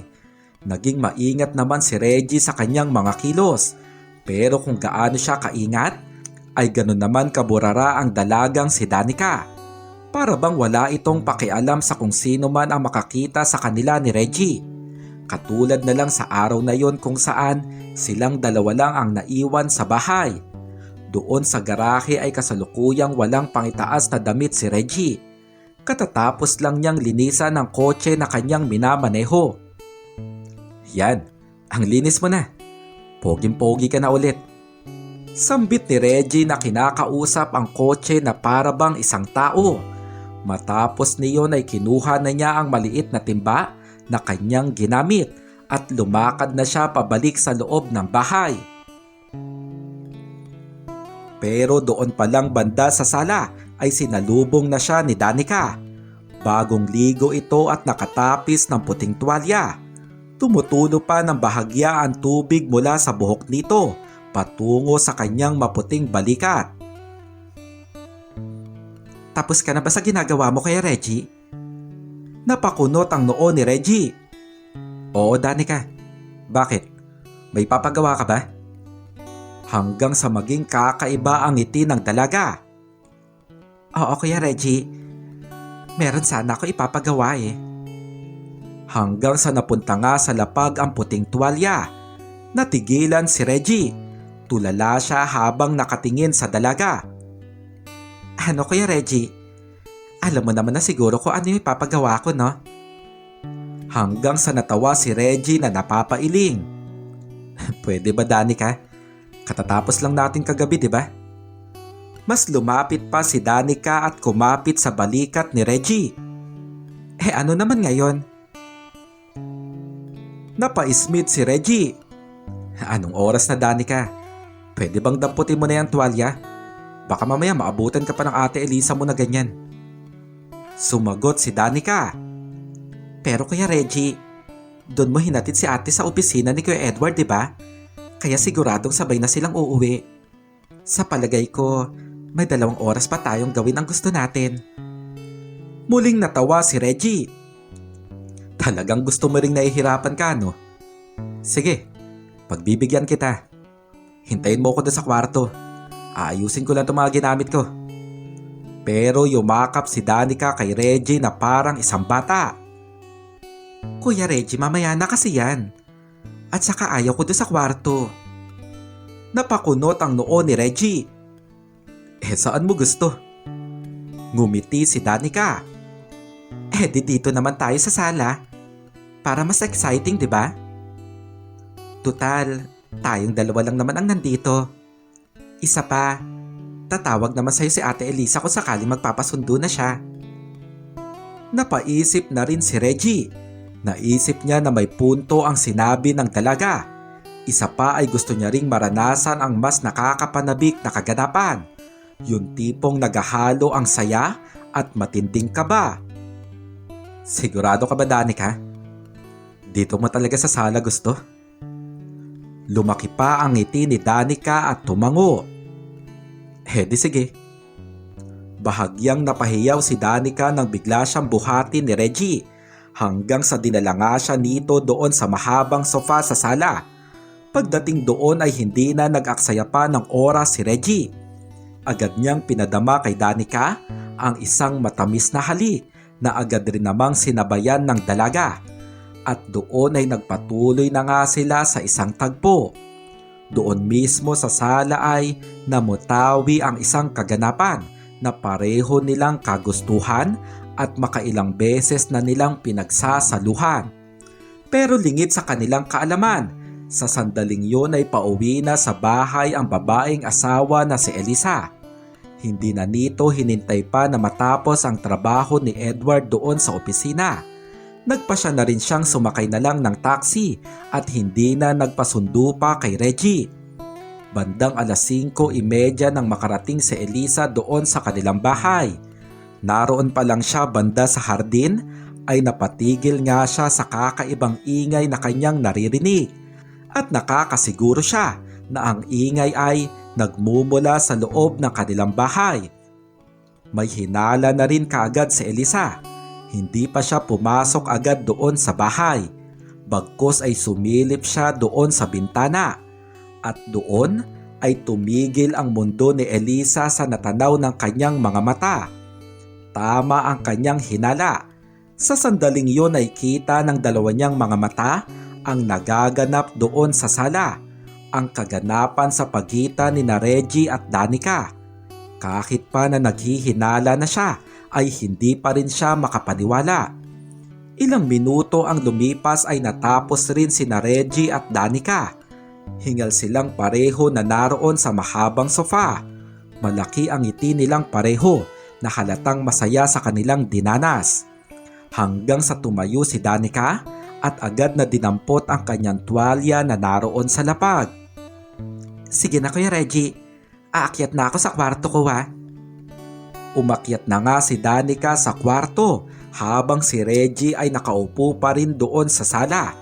Naging maingat naman si Reggie sa kanyang mga kilos, pero kung gaano siya kaingat ay ganun naman kaburara ang dalagang si Danica. Para bang wala itong pakialam sa kung sino man ang makakita sa kanila ni Reggie. Katulad na lang sa araw na yon kung saan silang dalawa lang ang naiwan sa bahay. Doon sa garahe ay kasalukuyang walang pangitaas na damit si Reggie. Katatapos lang niyang linisan ang kotse na kanyang minamaneho. Yan, ang linis mo na. Poging-pogi ka na ulit. Sambit ni Reggie na kinakausap ang kotse na para bang isang tao. Matapos niyon ay kinuha na niya ang maliit na timba na kanyang ginamit at lumakad na siya pabalik sa loob ng bahay. Pero doon pa lang banda sa sala ay sinalubong na siya ni Danica. Bagong ligo ito at nakatapis ng puting tuwalya. Tumutulo pa ng bahagya ang tubig mula sa buhok nito patungo sa kanyang maputing balikat. Tapos ka na ba sa ginagawa mo kaya Reggie? Napakunot ang noo ni Reggie. Oo, Danica. Bakit? May papagawa ka ba? Hanggang sa maging kakaiba ang ngiti ng dalaga. Oo, Kuya Reggie. Meron sana ako ipapagawa eh. Hanggang sa napunta nga sa lapag ang puting tuwalya. Natigilan si Reggie. Tulala siya habang nakatingin sa dalaga. Ano Kuya Reggie? Alam mo naman na siguro kung ano yung ipapagawa ko, no? Hanggang sa natawa si Reggie na napapailing. Pwede ba, Danica? Katatapos lang natin kagabi, di ba? Mas lumapit pa si Danica at kumapit sa balikat ni Reggie. Ano naman ngayon? Napaismit si Reggie. Anong oras na, Danica? Pwede bang damputin mo na yung tuwalya? Baka mamaya maabutan ka pa ng ate Elisa mo na ganyan. Sumagot si Danica. Pero Kuya Reggie, doon mo hinatid si ate sa opisina ni Kuya Edward, di ba? Kaya siguradong sabay na silang uuwi. Sa palagay ko, may 2 oras pa tayong gawin ang gusto natin. Muling natawa si Reggie. Talagang gusto mo ring nahihirapan ka, no? Sige, pagbibigyan kita. Hintayin mo ko doon sa kwarto. Aayusin ko lang itong mga ginamit ko. Pero yumakap si Danica kay Reggie na parang isang bata. Kuya Reggie, mamaya na kasi yan. At saka ayaw ko doon sa kwarto. Napakunot ang noo ni Reggie. Saan mo gusto? Ngumiti si Danica. Dito naman tayo sa sala. Para mas exciting, di ba? Tutal, tayong 2 lang naman ang nandito. Isa pa, tatawag naman sa'yo si Ate Elisa kung sakaling magpapasundo na siya. Napaisip na rin si Reggie. Naisip niya na may punto ang sinabi ng dalaga. Isa pa ay gusto niya ring maranasan ang mas nakakapanabik na kaganapan. Yung tipong naghahalo ang saya at matinding kaba. Sigurado ka ba, Danica? Dito mo talaga sa sala gusto? Lumaki pa ang ngiti ni Danica at tumango. Di sige. Bahagyang napahiyaw si Danica nang bigla siyang buhati ni Reggie hanggang sa dinala nga siya nito doon sa mahabang sofa sa sala. Pagdating doon ay hindi na nag-aksaya pa ng oras si Reggie. Agad niyang pinadama kay Danica ang isang matamis na halik na agad rin namang sinabayan ng dalaga. At doon ay nagpatuloy na nga sila sa isang tagpo. Doon mismo sa sala ay namutawi ang isang kaganapan na pareho nilang kagustuhan at makailang beses na nilang pinagsasaluhan. Pero lingid sa kanilang kaalaman, sa sandaling yun ay pauwi na sa bahay ang babaeng asawa na si Elisa. Hindi na nito hinintay pa na matapos ang trabaho ni Edward doon sa opisina. Nagpasya na rin siyang sumakay na lang ng taxi at hindi na nagpasundo pa kay Reggie. Bandang 5:30 nang makarating si Elisa doon sa kanilang bahay. Naroon pa lang siya banda sa hardin ay napatigil nga siya sa kakaibang ingay na kanyang naririnig. At nakakasiguro siya na ang ingay ay nagmumula sa loob ng kanilang bahay. May hinala na rin kaagad si Elisa. Hindi pa siya pumasok agad doon sa bahay. Bagkus ay sumilip siya doon sa bintana. At doon ay tumigil ang mundo ni Elisa sa natanaw ng kanyang mga mata. Tama ang kanyang hinala. Sa sandaling yun ay kita ng 2 niyang mga mata ang nagaganap doon sa sala, ang kaganapan sa pagitan ni Reggie at Danica. Kahit pa na naghihinala na siya, ay hindi pa rin siya makapaniwala. Ilang minuto ang lumipas ay natapos rin si Reggie at Danica. Hingal silang pareho na naroon sa mahabang sofa. Malaki ang ngiti nilang pareho na halatang masaya sa kanilang dinanas. Hanggang sa tumayo si Danica at agad na dinampot ang kanyang tuwalya na naroon sa lapag. Sige na Kuya Reggie, aakyat na ako sa kwarto ko ha. Umakyat na nga si Danica sa kwarto habang si Reggie ay nakaupo pa rin doon sa sala.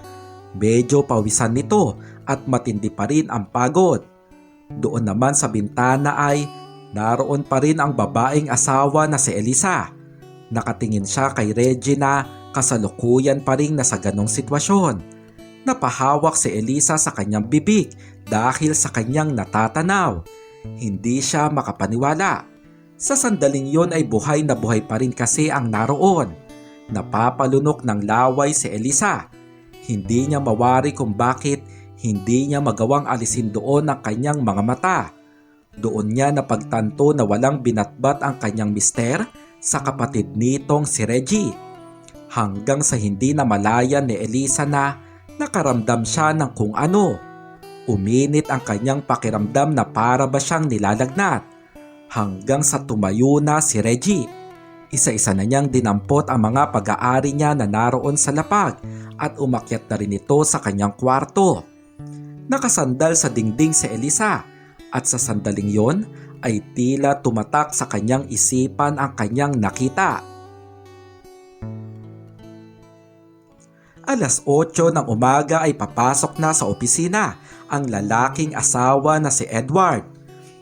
Medyo pawisan nito at matindi pa rin ang pagod. Doon naman sa bintana ay naroon pa rin ang babaeng asawa na si Elisa. Nakatingin siya kay Reggie na kasalukuyan pa rin nasa ganong sitwasyon. Napahawak si Elisa sa kanyang bibig dahil sa kanyang natatanaw. Hindi siya makapaniwala. Sa sandaling yon ay buhay na buhay pa rin kasi ang naroon. Napapalunok ng laway si Elisa. Hindi niya mawari kung bakit hindi niya magawang alisin doon ang kanyang mga mata. Doon niya napagtanto na walang binatbat ang kanyang mister sa kapatid nitong si Reggie. Hanggang sa hindi na malaya ni Elisa na nakaramdam siya ng kung ano. Uminit ang kanyang pakiramdam na para ba siyang nilalagnat. hanggang sa tumayo na si Reggie. Isa-isa na niyang dinampot ang mga pag-aari niya na naroon sa lapag at umakyat na rin ito sa kanyang kwarto. Nakasandal sa dingding si Elisa at sa sandaling yon ay tila tumatak sa kanyang isipan ang kanyang nakita. Alas 8 ng umaga ay papasok na sa opisina ang lalaking asawa na si Edward,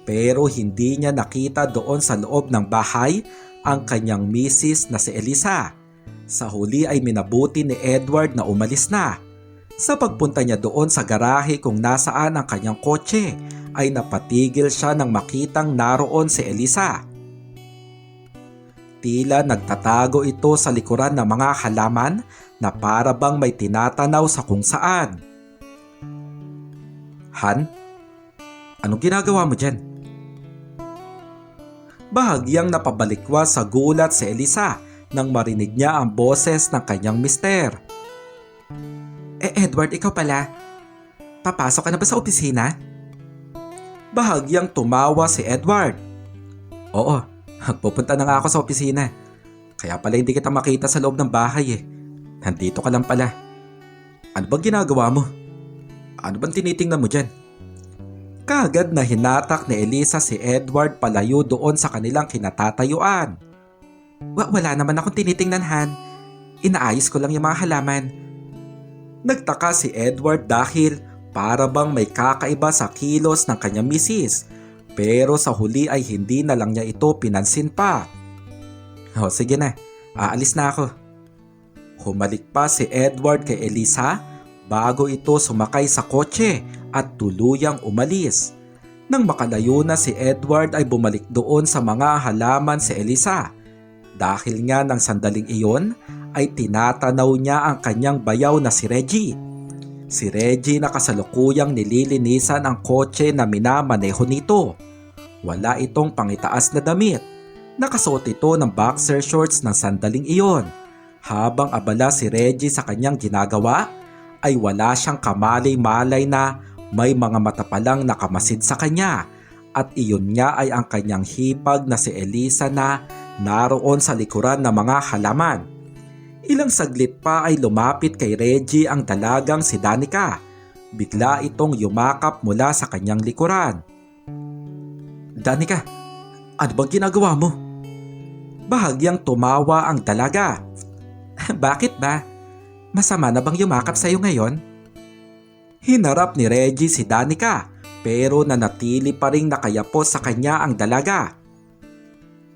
pero hindi niya nakita doon sa loob ng bahay ang kanyang misis na si Elisa. Sa huli ay minabuti ni Edward na umalis na. Sa pagpunta niya doon sa garahe kung nasaan ang kanyang kotse ay napatigil siya nang makitang naroon si Elisa. Tila nagtatago ito sa likuran ng mga halaman na para bang may tinatanaw sa kung saan. Han, anong ginagawa mo dyan? Bahagyang napabalikwas sa gulat si Elisa nang marinig niya ang boses ng kanyang mister. Edward, ikaw pala. Papasok ka na ba sa opisina? Bahagyang tumawa si Edward. Oo, pupunta na nga ako sa opisina. Kaya pala hindi kita makita sa loob ng bahay eh. Nandito ka lang pala. Ano bang ginagawa mo? Ano bang tinitingnan mo dyan? Kaagad na hinatak ni Elisa si Edward palayo doon sa kanilang kinatatayuan. Wala naman akong tinitingnan, Han. Inaayos ko lang yung mga halaman. Nagtaka si Edward dahil para bang may kakaiba sa kilos ng kanyang misis, pero sa huli ay hindi na lang niya ito pinansin pa. Sige na, aalis na ako. Humalik pa si Edward kay Elisa bago ito sumakay sa kotse at tuluyang umalis. Nang makalayo na si Edward ay bumalik doon sa mga halaman si Elisa. Dahil nga ng sandaling iyon ay tinatanaw niya ang kanyang bayaw na si Reggie. Si Reggie na kasalukuyang nililinisan ang kotse na minamaneho nito. Wala itong pangitaas na damit. Nakasuot ito ng boxer shorts ng sandaling iyon. Habang abala si Reggie sa kanyang ginagawa, ay wala siyang kamalay-malay na may mga mata palang nakamasid sa kanya. At iyon nga ay ang kanyang hipag na si Elisa na naroon sa likuran ng mga halaman. Ilang saglit pa ay lumapit kay Reggie ang dalagang si Danica. Bigla itong yumakap mula sa kanyang likuran. Danica, ano bang ginagawa mo? Bahagyang tumawa ang dalaga. Bakit ba? Masama na bang yumakap sa'yo ngayon? Hinarap ni Reggie si Danica pero nanatili pa ring nakayapos sa kanya ang dalaga.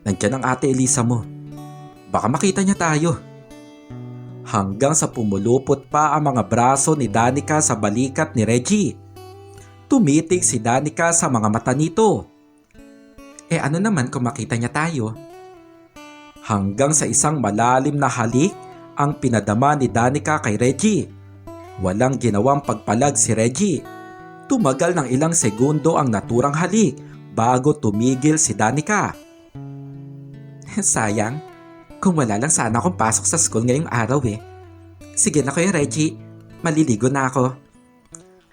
Nandiyan ang ate Elisa mo. Baka makita niya tayo. Hanggang sa pumulupot pa ang mga braso ni Danica sa balikat ni Reggie. Tumitig si Danica sa mga mata nito. Ano naman kung makita niya tayo? Hanggang sa isang malalim na halik ang pinadama ni Danica kay Reggie. Walang ginawang pagpalag si Reggie. Tumagal ng ilang segundo ang naturang halik bago tumigil si Danica. Sayang, kung wala lang sana akong pasok sa school ngayong araw eh. Sige na Kuya Reggie, maliligo na ako.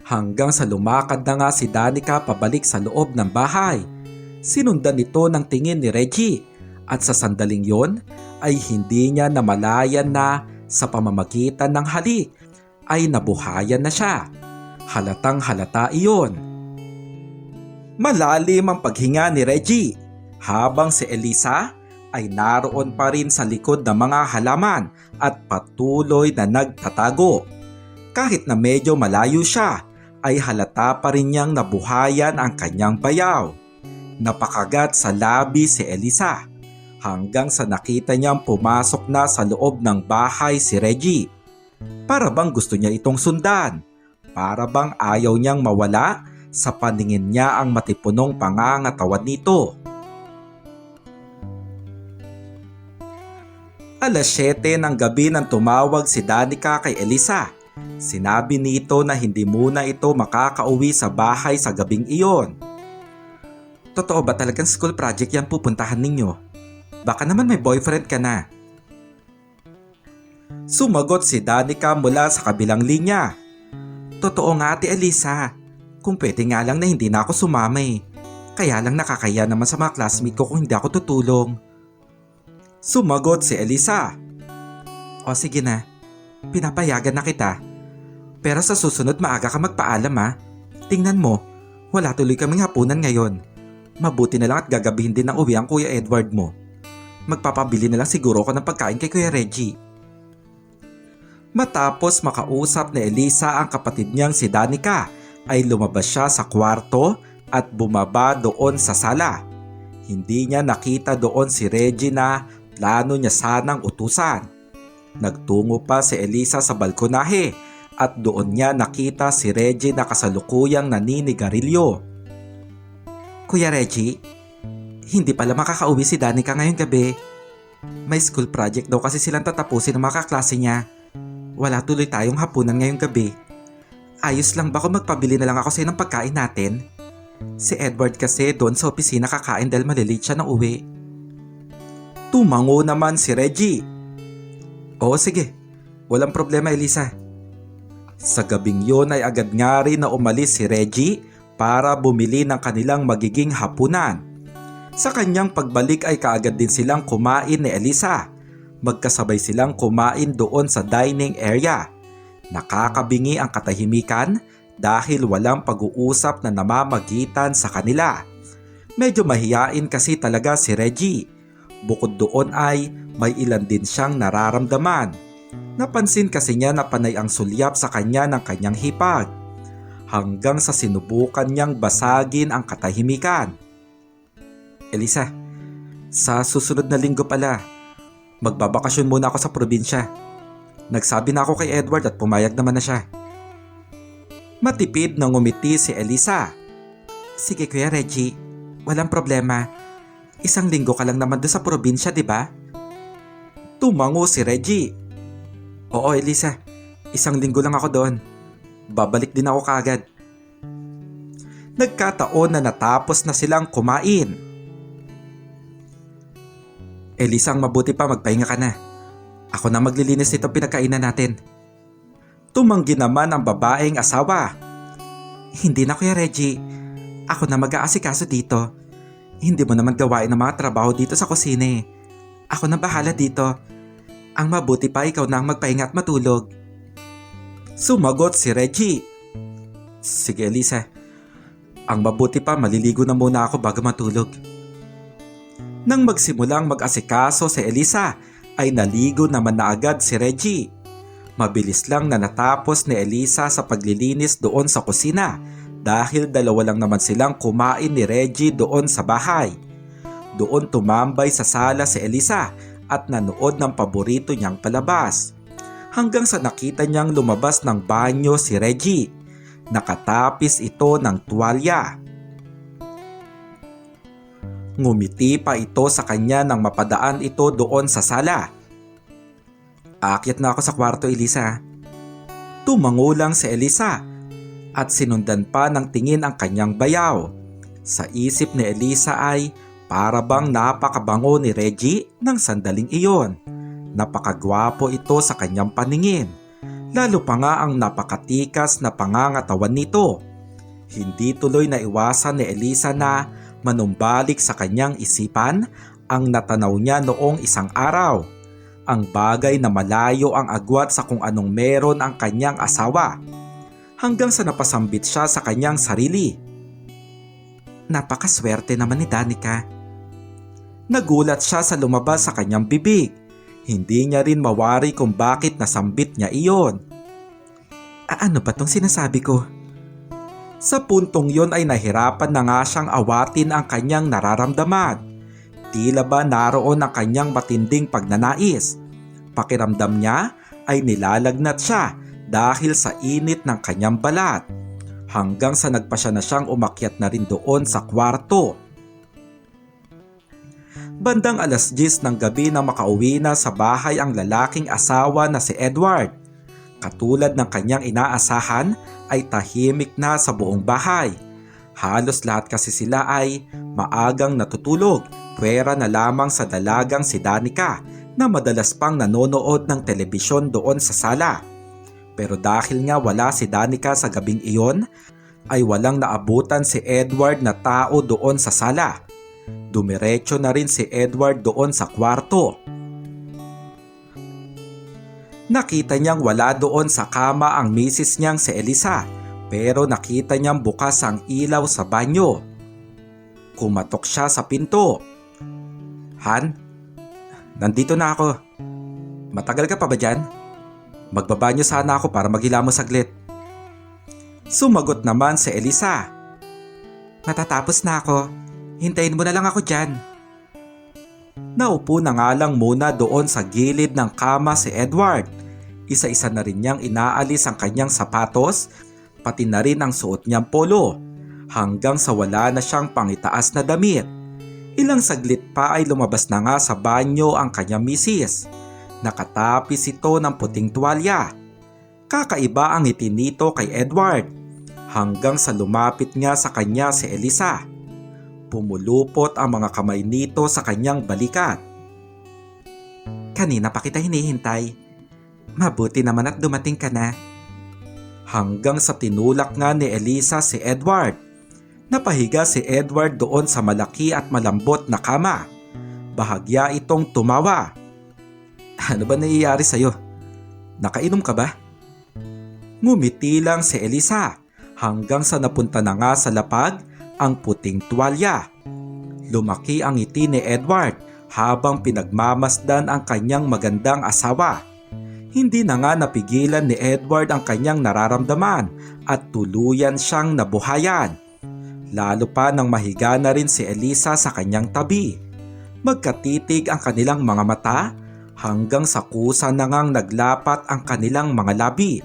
Hanggang sa lumakad na nga si Danica pabalik sa loob ng bahay. Sinundan nito ng tingin ni Reggie at sa sandaling yon ay hindi niya namalayan na sa pamamagitan ng halik ay nabuhayan na siya. Halatang halata iyon. Malalim ang paghinga ni Reggie habang si Elisa ay naroon pa rin sa likod ng mga halaman at patuloy na nagtatago. Kahit na medyo malayo siya, ay halata pa rin niyang nabuhayan ang kanyang bayaw. Napakagat sa labi si Elisa hanggang sa nakita niyang pumasok na sa loob ng bahay si Reggie. Para bang gusto niya itong sundan. Para bang ayaw niyang mawala sa paningin niya ang matipunong pangangatawan nito. Alas 7 ng gabi nang tumawag si Danica kay Elisa. Sinabi nito na hindi muna ito makakauwi sa bahay sa gabing iyon. Totoo ba talagang school project yan pupuntahan ninyo? Baka naman may boyfriend ka na. Sumagot si Danica mula sa kabilang linya. Totoo nga Ate Elisa. Kung pwede nga lang na hindi na ako sumama eh. Kaya lang nakakaya naman sa mga classmate ko kung hindi ako tutulong. Sumagot si Elisa. O sige na, pinapayagan na kita. Pero sa susunod maaga ka magpaalam ha. Tingnan mo, wala tuloy kaming hapunan ngayon. Mabuti na lang at gagabihin din ng uwi ang Kuya Edward mo. Magpapabili na lang siguro ako ng pagkain kay Kuya Reggie. Matapos makausap ni Elisa ang kapatid niyang si Danica, ay lumabas siya sa kwarto at bumaba doon sa sala. Hindi niya nakita doon si Reggie na plano niya sanang utusan. Nagtungo pa si Elisa sa balkonahe at doon niya nakita si Reggie na kasalukuyang naninigarilyo. Kuya Reggie, hindi pala makakauwi si Danica ngayong gabi. May school project daw kasi silang tatapusin ng mga kaklase niya. Wala tuloy tayong hapunan ngayong gabi. Ayos lang ba kung magpabili na lang ako sa'yo ng pagkain natin? Si Edward kasi doon sa opisina kakain dahil malilate siya ng uwi. Tumango naman si Reggie. Oo sige, walang problema Elisa. Sa gabing yon ay agad nga rin na umalis si Reggie para bumili ng kanilang magiging hapunan. Sa kanyang pagbalik ay kaagad din silang kumain ni Elisa. Magkasabay silang kumain doon sa dining area. Nakakabingi ang katahimikan dahil walang pag-uusap na namamagitan sa kanila. Medyo mahiyain kasi talaga si Reggie. Bukod doon ay may ilan din siyang nararamdaman. Napansin kasi niya na panay ang sulyap sa kanya ng kanyang hipag. Hanggang sa sinubukan niyang basagin ang katahimikan. Elisa, sa susunod na linggo pala, magbabakasyon muna ako sa probinsya. Nagsabi na ako kay Edward at pumayag naman na siya. Matipid na ngumiti si Elisa. Sige Kuya Reggie, walang problema. Isang linggo ka lang naman doon sa probinsya, di ba? Tumango si Reggie. Oo Elisa, isang linggo lang ako doon. Babalik din ako kaagad. Nagkataon na natapos na silang kumain. Elisa, ang mabuti pa magpahinga ka na. Ako na maglilinis nitong pinagkainan natin. Tumanggi naman ang babaeng asawa. Hindi na Kuya Reggie. Ako na mag-aasikaso dito. Hindi mo naman gawain ang mga trabaho dito sa kusina eh. Ako na bahala dito. Ang mabuti pa ikaw na ang magpahinga at matulog. Sumagot si Reggie. Sige Elisa. Ang mabuti pa maliligo na muna ako bago matulog. Nang magsimulang mag-asikaso si Elisa, ay naligo naman na agad si Reggie. Mabilis lang na natapos ni Elisa sa paglilinis doon sa kusina dahil dalawa lang naman silang kumain ni Reggie doon sa bahay. Doon tumambay sa sala si Elisa at nanood ng paborito niyang palabas. Hanggang sa nakita niyang lumabas ng banyo si Reggie. Nakatapis ito ng tuwalya. Ngumiti pa ito sa kanya nang mapadaan ito doon sa sala. Aakyat na ako sa kwarto Elisa. Tumango lang si Elisa at sinundan pa ng tingin ang kanyang bayaw. Sa isip ni Elisa ay para bang napakabango ni Reggie ng sandaling iyon. Napakagwapo ito sa kanyang paningin. Lalo pa nga ang napakatikas na pangangatawan nito. Hindi tuloy na iwasan ni Elisa na manumbalik sa kanyang isipan ang natanaw niya noong isang araw. Ang bagay na malayo ang agwat sa kung anong meron ang kanyang asawa. Hanggang sa napasambit siya sa kanyang sarili. Napakaswerte naman ni Danica. Nagulat siya sa lumabas sa kanyang bibig. Hindi niya rin mawari kung bakit nasambit niya iyon. Ano ba tong sinasabi ko? Sa puntong yon ay nahirapan na nga siyang awatin ang kanyang nararamdaman. Tila ba naroon ang kanyang matinding pagnanais. Pakiramdam niya ay nilalagnat siya dahil sa init ng kanyang balat. Hanggang sa nagpasya na siyang umakyat na rin doon sa kwarto. Bandang 10:00 ng gabi na makauwi na sa bahay ang lalaking asawa na si Edward. Katulad ng kanyang inaasahan ay tahimik na sa buong bahay. Halos lahat kasi sila ay maagang natutulog, pwera na lamang sa dalagang si Danica na madalas pang nanonood ng telebisyon doon sa sala. Pero dahil nga wala si Danica sa gabing iyon, ay walang naabutan si Edward na tao doon sa sala. Dumiretso na rin si Edward doon sa kwarto. Nakita niyang wala doon sa kama ang misis niyang si Elisa, pero nakita niyang bukas ang ilaw sa banyo. Kumatok siya sa pinto. Han, nandito na ako. Matagal ka pa ba dyan? Magbabanyo sana ako para maghilamos saglit. Sumagot naman si Elisa. Matatapos na ako. Hintayin mo na lang ako dyan. Naupo na nga lang muna doon sa gilid ng kama si Edward. Isa-isa na rin niyang inaalis ang kanyang sapatos, pati na rin ang suot niyang polo, hanggang sa wala na siyang pangitaas na damit. Ilang saglit pa ay lumabas na nga sa banyo ang kanyang misis. Nakatapis ito ng puting tuwalya. Kakaiba ang ngiti nito kay Edward, hanggang sa lumapit nga sa kanya si Elisa. Pumulupot ang mga kamay nito sa kanyang balikat. Kanina pa kita hinihintay. Mabuti naman at dumating ka na. Hanggang sa tinulak nga ni Elisa si Edward. Napahiga si Edward doon sa malaki at malambot na kama. Bahagya itong tumawa. Ano ba nangyayari sa'yo? Nakainom ka ba? Ngumiti lang si Elisa hanggang sa napunta na nga sa lapag ang puting tuwalya. Lumaki ang ngiti ni Edward habang pinagmamasdan ang kanyang magandang asawa. Hindi na nga napigilan ni Edward ang kanyang nararamdaman at tuluyan siyang nabuhayan. Lalo pa nang mahiga na rin si Elisa sa kanyang tabi. Magkatitig ang kanilang mga mata hanggang sa kusa na ngang naglapat ang kanilang mga labi.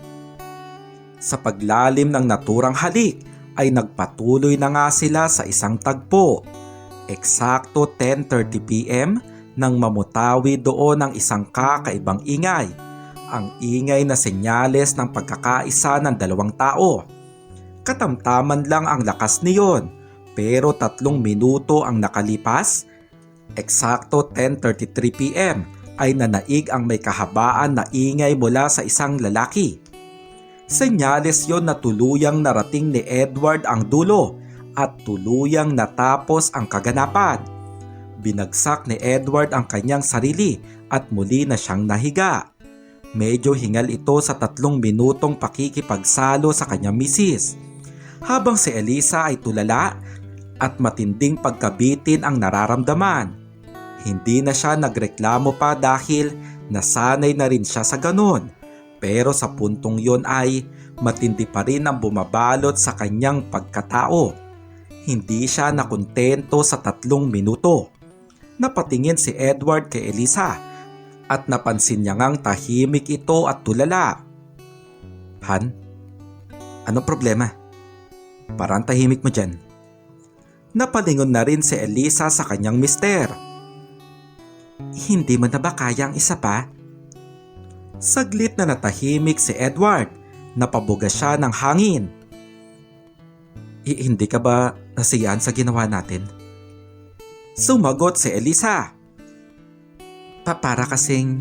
Sa paglalim ng naturang halik ay nagpatuloy na nga sila sa isang tagpo. Eksakto 10:30 PM nang mamutawi doon ang isang kakaibang ingay. Ang ingay na senyales ng pagkakaisa ng dalawang tao. Katamtaman lang ang lakas niyon, pero 3 minuto ang nakalipas. Eksakto 10:33 PM ay nanaig ang may kahabaan na ingay mula sa isang lalaki. Senyales yon na tuluyang narating ni Edward ang dulo at tuluyang natapos ang kaganapan. Binagsak ni Edward ang kanyang sarili at muli na siyang nahiga. Medyo hingal ito sa 3 minutong pakikipagsalo sa kanyang misis. Habang si Elisa ay tulala at matinding pagkabitin ang nararamdaman. Hindi na siya nagreklamo pa dahil nasanay na rin siya sa ganon. Pero sa puntong yon ay matindi pa rin ang bumabalot sa kanyang pagkatao. Hindi siya nakontento sa 3 minuto. Napatingin si Edward kay Elisa at napansin niya ngang tahimik ito at tulala. Han, anong problema? Parang tahimik mo dyan. Napalingon na rin si Elisa sa kanyang mister. Hindi mo na ba kayang isa pa? Saglit na natahimik si Edward. Napabuga siya ng hangin. Hindi ka ba nasiyahan sa ginawa natin? Sumagot si Elisa. Para kasing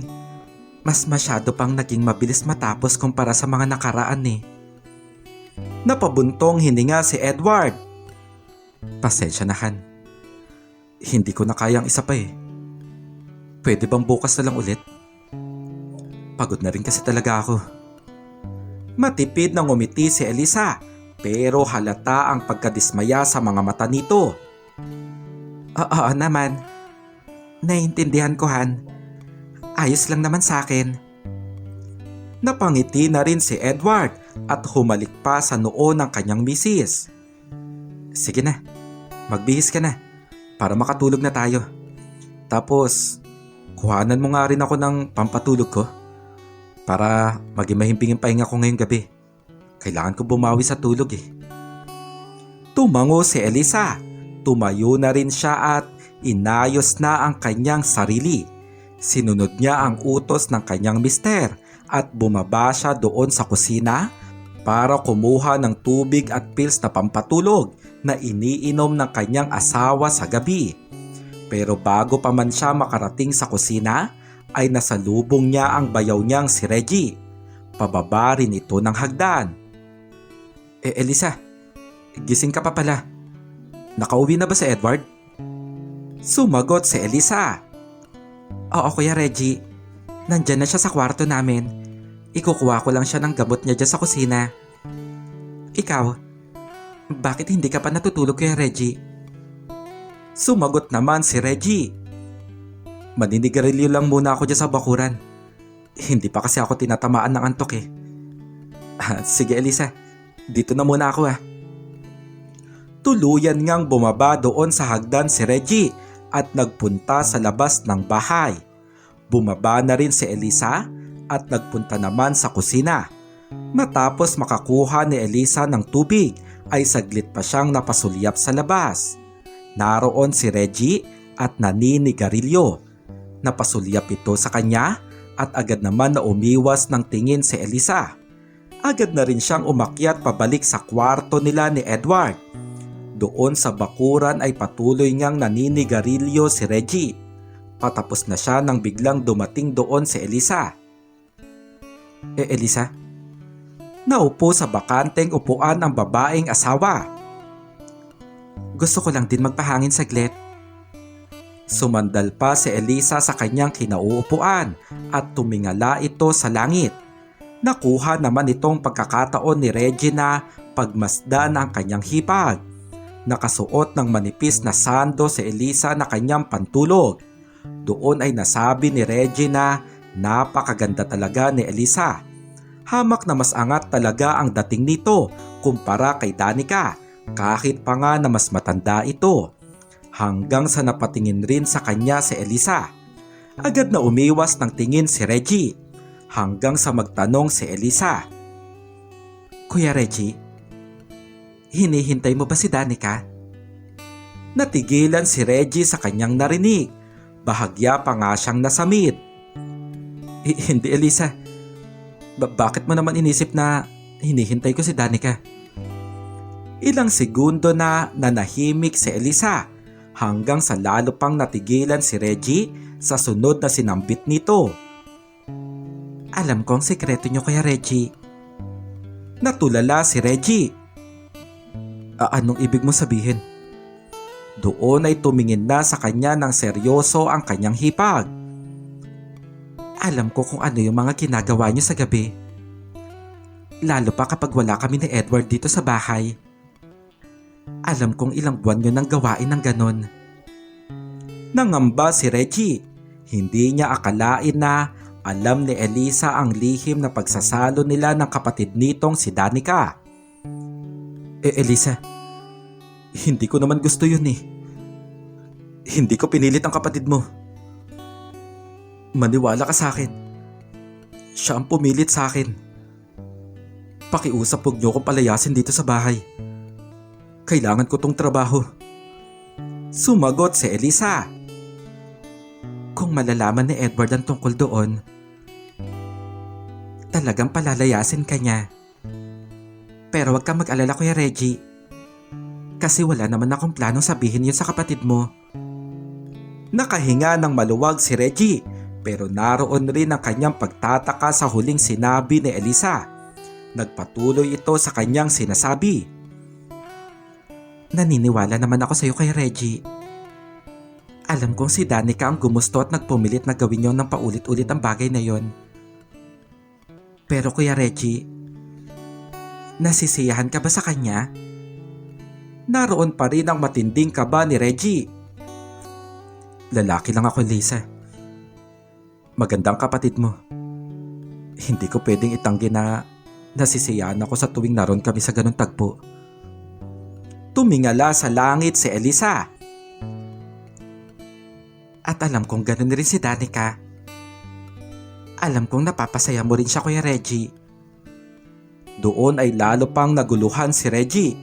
mas masyado pang naging mabilis matapos kumpara sa mga nakaraan eh. Napabuntong hininga si Edward. Pasensya na Han. Hindi ko na kayang isa pa eh. Pwede bang bukas na lang ulit? Pagod na rin kasi talaga ako. Matipid na ngumiti si Elisa pero halata ang pagkadismaya sa mga mata nito. Oo naman. Naiintindihan ko Han. Ayos lang naman sa akin. Napangiti na rin si Edward at humalik pa sa noo ng kanyang misis. Sige na, magbihis ka na para makatulog na tayo. Tapos, kuhanan mo nga rin ako ng pampatulog ko para maging mahimping ang pahinga ko ngayong gabi. Kailangan ko bumawi sa tulog eh. Tumango si Elisa. Tumayo na rin siya at inayos na ang kanyang sarili. Sinunod niya ang utos ng kanyang mister at bumaba siya doon sa kusina para kumuha ng tubig at pills na pampatulog na iniinom ng kanyang asawa sa gabi. Pero bago pa man siya makarating sa kusina, ay nasalubong niya ang bayaw niyang si Reggie. Pababa rin ito ng hagdan. Elisa, gising ka pa pala. Nakauwi na ba si Edward? Sumagot si Elisa. Oo, Kuya Reggie. Nandyan na siya sa kwarto namin. Ikukuha ko lang siya ng gamot niya dyan sa kusina. Ikaw, bakit hindi ka pa natutulog, Kuya Reggie? Sumagot naman si Reggie. Maninigarilyo lang muna ako dyan sa bakuran. Hindi pa kasi ako tinatamaan ng antok eh. Sige Elisa, dito na muna ako ah. Tuluyan ngang bumaba doon sa hagdan si Reggie at nagpunta sa labas ng bahay. Bumaba na rin si Elisa at nagpunta naman sa kusina. Matapos makakuha ni Elisa ng tubig ay saglit pa siyang napasulyap sa labas. Naroon si Reggie at naninigarilyo. Napasulyap ito sa kanya at agad naman na umiwas ng tingin si Elisa. Agad na rin siyang umakyat pabalik sa kwarto nila ni Edward. Doon sa bakuran ay patuloy ngang naninigarilyo si Reggie. Patapos na siya nang biglang dumating doon si Elisa. Elisa? Naupo sa bakanteng upuan ang babaeng asawa. Gusto ko lang din magpahangin saglit. Sumandal pa si Elisa sa kanyang kinauupuan at tumingala ito sa langit. Nakuha naman itong pagkakataon ni Reggie na pagmasdan ang kanyang hipag. Nakasuot ng manipis na sando si Elisa na kanyang pantulog. Doon ay nasabi ni Reggie na napakaganda talaga ni Elisa. Hamak na mas angat talaga ang dating nito kumpara kay Danica, kahit pa nga na mas matanda ito. Hanggang sa napatingin rin sa kanya si Elisa. Agad na umiwas ng tingin si Reggie. Hanggang sa magtanong si Elisa. Kuya Reggie, hinihintay mo ba si Danica? Natigilan si Reggie sa kanyang narinig. Bahagya pa nga siyang nasamit. Hindi Elisa. Bakit mo naman inisip na hinihintay ko si Danica? Ilang segundo na nanahimik si Elisa hanggang sa lalo pang natigilan si Reggie sa sunod na sinambit nito. Alam ko ang sekreto niyo, Kuya Reggie. Natulala si Reggie. Anong ibig mo sabihin? Doon ay tumingin na sa kanya ng seryoso ang kanyang hipag. Alam ko kung ano yung mga ginagawa niyo sa gabi. Lalo pa kapag wala kami ni Edward dito sa bahay. Alam kong ilang buwan yun ang gawain ng ganon. Nangamba si Reggie. Hindi niya akalain na alam ni Elisa ang lihim na pagsasalo nila ng kapatid nitong si Danica. Elisa, hindi ko naman gusto yun eh. Hindi ko pinilit ang kapatid mo. Maniwala ka sa akin. Siya ang pumilit sa akin. Pakiusap, huwag niyo akong palayasin dito sa bahay. Kailangan ko tong trabaho. Sumagot si Elisa. Kung malalaman ni Edward ang tungkol doon, talagang palalayasin ka niya. Pero huwag kang mag-alala, Kuya Reggie. Kasi wala naman akong planong sabihin yun sa kapatid mo. Nakahinga ng maluwag si Reggie, pero naroon rin ang kanyang pagtataka sa huling sinabi ni Elisa. Nagpatuloy ito sa kanyang sinasabi. Naniniwala naman ako sa iyo, Kuya Reggie. Alam kong si Danica ang gumusto at nagpumilit na gawin yon ng paulit-ulit ang bagay na yon. Pero Kuya Reggie, nasisiyahan ka ba sa kanya? Naroon pa rin ang matinding kaba ni Reggie. Lalaki lang ako, Lisa. Magandang kapatid mo. Hindi ko pwedeng itanggi na nasisiyahan ako sa tuwing naroon kami sa ganong tagpo. Tumingala sa langit si Elisa. At alam kong ganun rin si Danica. Alam kong napapasaya mo rin siya, Kuya Reggie. Doon ay lalo pang naguluhan si Reggie.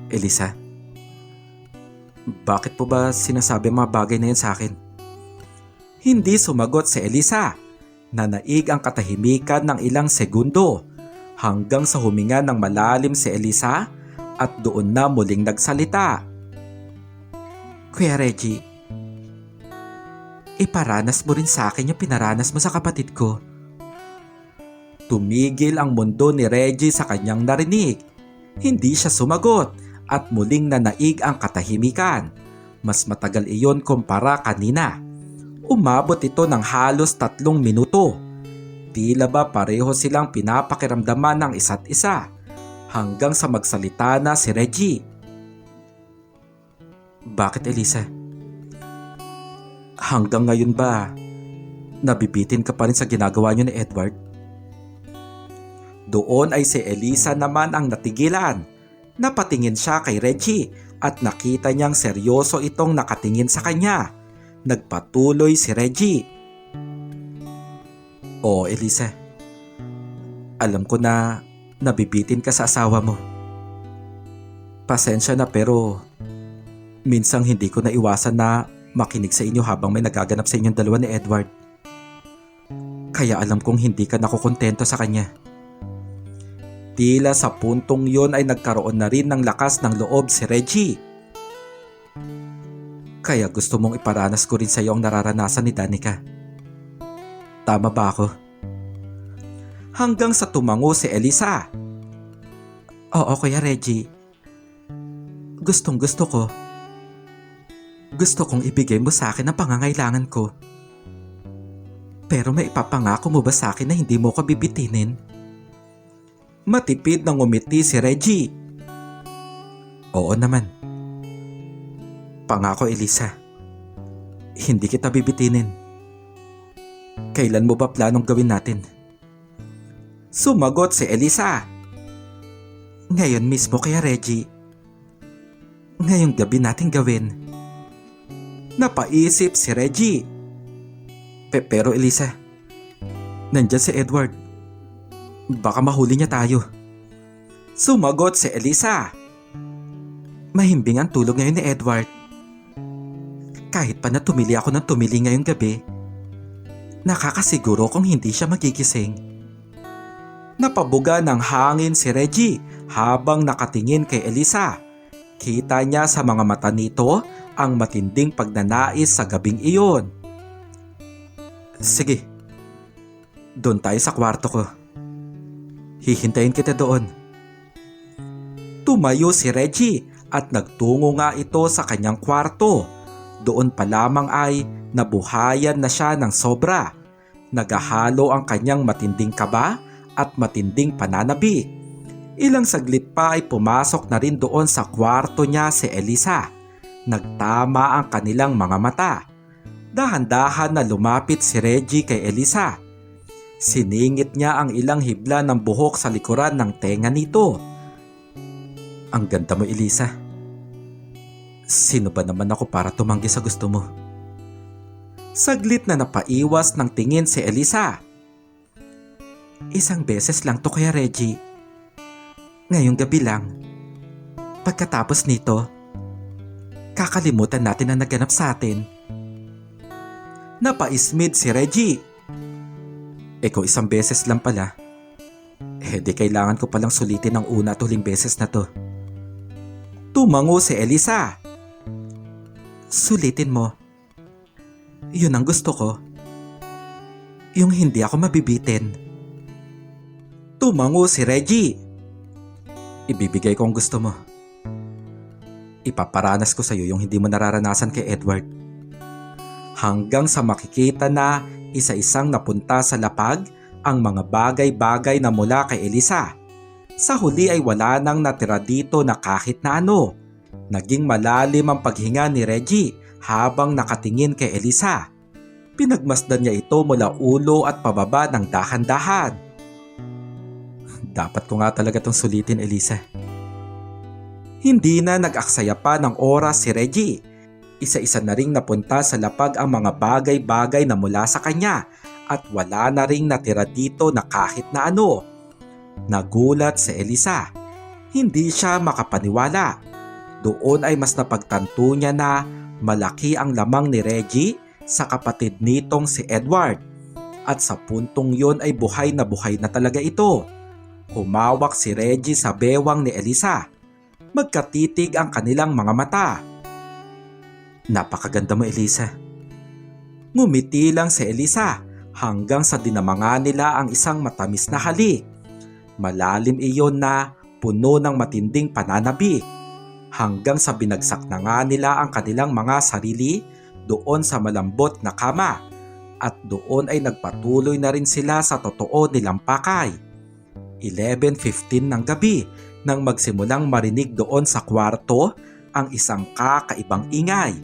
Elisa, bakit po ba sinasabi mga bagay na yan sa akin? Hindi sumagot si Elisa. Nanaig ang katahimikan ng ilang segundo hanggang sa huminga ng malalim si Elisa at doon na muling nagsalita. Kuya Reggie, iparanas mo rin sa akin yung pinaranas mo sa kapatid ko. Tumigil ang mundo ni Reggie sa kanyang narinig. Hindi siya sumagot at muling nanaig ang katahimikan. Mas matagal iyon kumpara kanina. Umabot ito ng halos 3 minuto. Tila ba pareho silang pinapakiramdaman ng isa't isa hanggang sa magsalita na si Reggie. Bakit, Elisa? Hanggang ngayon ba nabibitin ka pa rin sa ginagawa niyo ni Edward? Doon ay si Elisa naman ang natigilan. Napatingin siya kay Reggie at nakita niyang seryoso itong nakatingin sa kanya. Nagpatuloy si Reggie. Oo, Elisa. Alam ko na nabibitin ka sa asawa mo. Pasensya na pero minsang hindi ko naiwasan na makinig sa inyo habang may nagaganap sa inyong dalawa ni Edward. Kaya alam kong hindi ka nakukontento sa kanya. Tila sa puntong yon ay nagkaroon na rin ng lakas ng loob si Reggie. Kaya gusto mong iparanas ko rin sa iyo ang nararanasan ni Danica. Tama ba ako? Hanggang sa tumango si Elisa. Oo, Kuya Reggie. Gustong gusto ko. Gusto kong ibigay mo sa akin ang pangangailangan ko. Pero may ipapangako mo ba sa akin na hindi mo ko bibitinin? Matipid na ngumiti si Reggie. Oo naman. Pangako, Elisa. Hindi kita bibitinin. Kailan mo ba planong gawin natin? Sumagot si Elisa. Ngayon mismo, Kuya Reggie. Ngayong gabi natin gawin. Napaisip si Reggie. Pero Elisa, nandyan si Edward. Baka mahuli niya tayo. Sumagot si Elisa. Mahimbing ang tulog ngayon ni Edward. Kahit pa na tumili ako ng tumili ngayong gabi, nakakasiguro kung hindi siya magigising. Napabuga ng hangin si Reggie habang nakatingin kay Elisa. Kita niya sa mga mata nito ang matinding pagnanais sa gabing iyon. Sige, doon tayo sa kwarto ko. Hihintayin kita doon. Tumayo si Reggie at nagtungo nga ito sa kanyang kwarto. Doon pa lamang ay nabuhayan na siya ng sobra. Nagahalo ang kanyang matinding kaba at matinding pananabi. Ilang saglit pa ay pumasok na rin doon sa kwarto niya si Elisa. Nagtama ang kanilang mga mata. Dahan-dahan na lumapit si Reggie kay Elisa. Siningit niya ang ilang hibla ng buhok sa likuran ng tenga nito. Ang ganda mo, Elisa. Sino ba naman ako para tumanggi sa gusto mo? Saglit na napaiwas ng tingin si Elisa. Isang beses lang to, Kuya Reggie. Ngayong gabi lang. Pagkatapos nito, kakalimutan natin ang naganap sa atin. Napaismid si Reggie. Kung isang beses lang pala, di kailangan ko palang sulitin ang una at huling beses na to. Tumango si Elisa. Sulitin mo. Yun ang gusto ko. Yung hindi ako mabibitin. Tumango si Reggie. Ibibigay ko ang gusto mo. Ipaparanas ko sa iyo yung hindi mo nararanasan kay Edward. Hanggang sa makikita na isa-isang napunta sa lapag ang mga bagay-bagay na mula kay Elisa. Sa huli ay wala nang natira dito na kahit na ano. Naging malalim ang paghinga ni Reggie habang nakatingin kay Elisa. Pinagmasdan niya ito mula ulo at pababa ng dahan-dahan. Dapat ko nga talaga itong sulitin, Elisa. Hindi na nag-aksaya pa ng oras si Reggie. Isa-isa na ring napunta sa lapag ang mga bagay-bagay na mula sa kanya at wala na ring natira dito na kahit na ano. Nagulat si Elisa. Hindi siya makapaniwala. Doon ay mas napagtanto niya na malaki ang lamang ni Reggie sa kapatid nitong si Edward. At sa puntong yon ay buhay na talaga ito. Humawak si Reggie sa bewang ni Elisa. Magkatitig ang kanilang mga mata. Napakaganda mo, Elisa. Ngumiti lang si Elisa hanggang sa dinamangan nila ang isang matamis na halik. Malalim iyon na puno ng matinding pananabik hanggang sa binagsak na nga nila ang kanilang mga sarili doon sa malambot na kama at doon ay nagpatuloy na rin sila sa totoo nilang pakay. 11:15 ng gabi nang magsimulang marinig doon sa kwarto ang isang kakaibang ingay.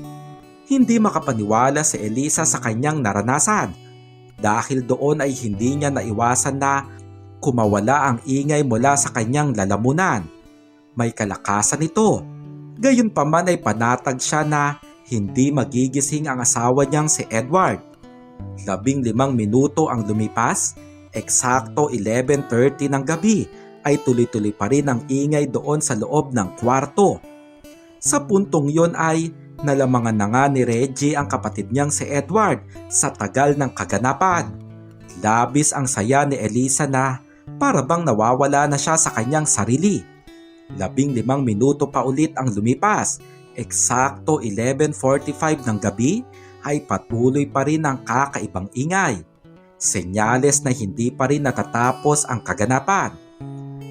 Hindi makapaniwala si Elisa sa kanyang naranasan dahil doon ay hindi niya naiwasan na kumawala ang ingay mula sa kanyang lalamunan. May kalakasan ito. Gayunpaman ay panatag siya na hindi magigising ang asawa niyang si Edward. 15 minuto ang lumipas, eksakto 11:30 ng gabi ay tuloy-tuloy pa rin ang ingay doon sa loob ng kwarto. Sa puntong yon ay nalamangan na nga ni Reggie ang kapatid niyang si Edward sa tagal ng kaganapan. Labis ang saya ni Elisa na para bang nawawala na siya sa kanyang sarili. 15 minuto pa ulit ang lumipas, eksakto 11:45 ng gabi ay patuloy pa rin ang kakaibang ingay. Senyales na hindi pa rin natatapos ang kaganapan.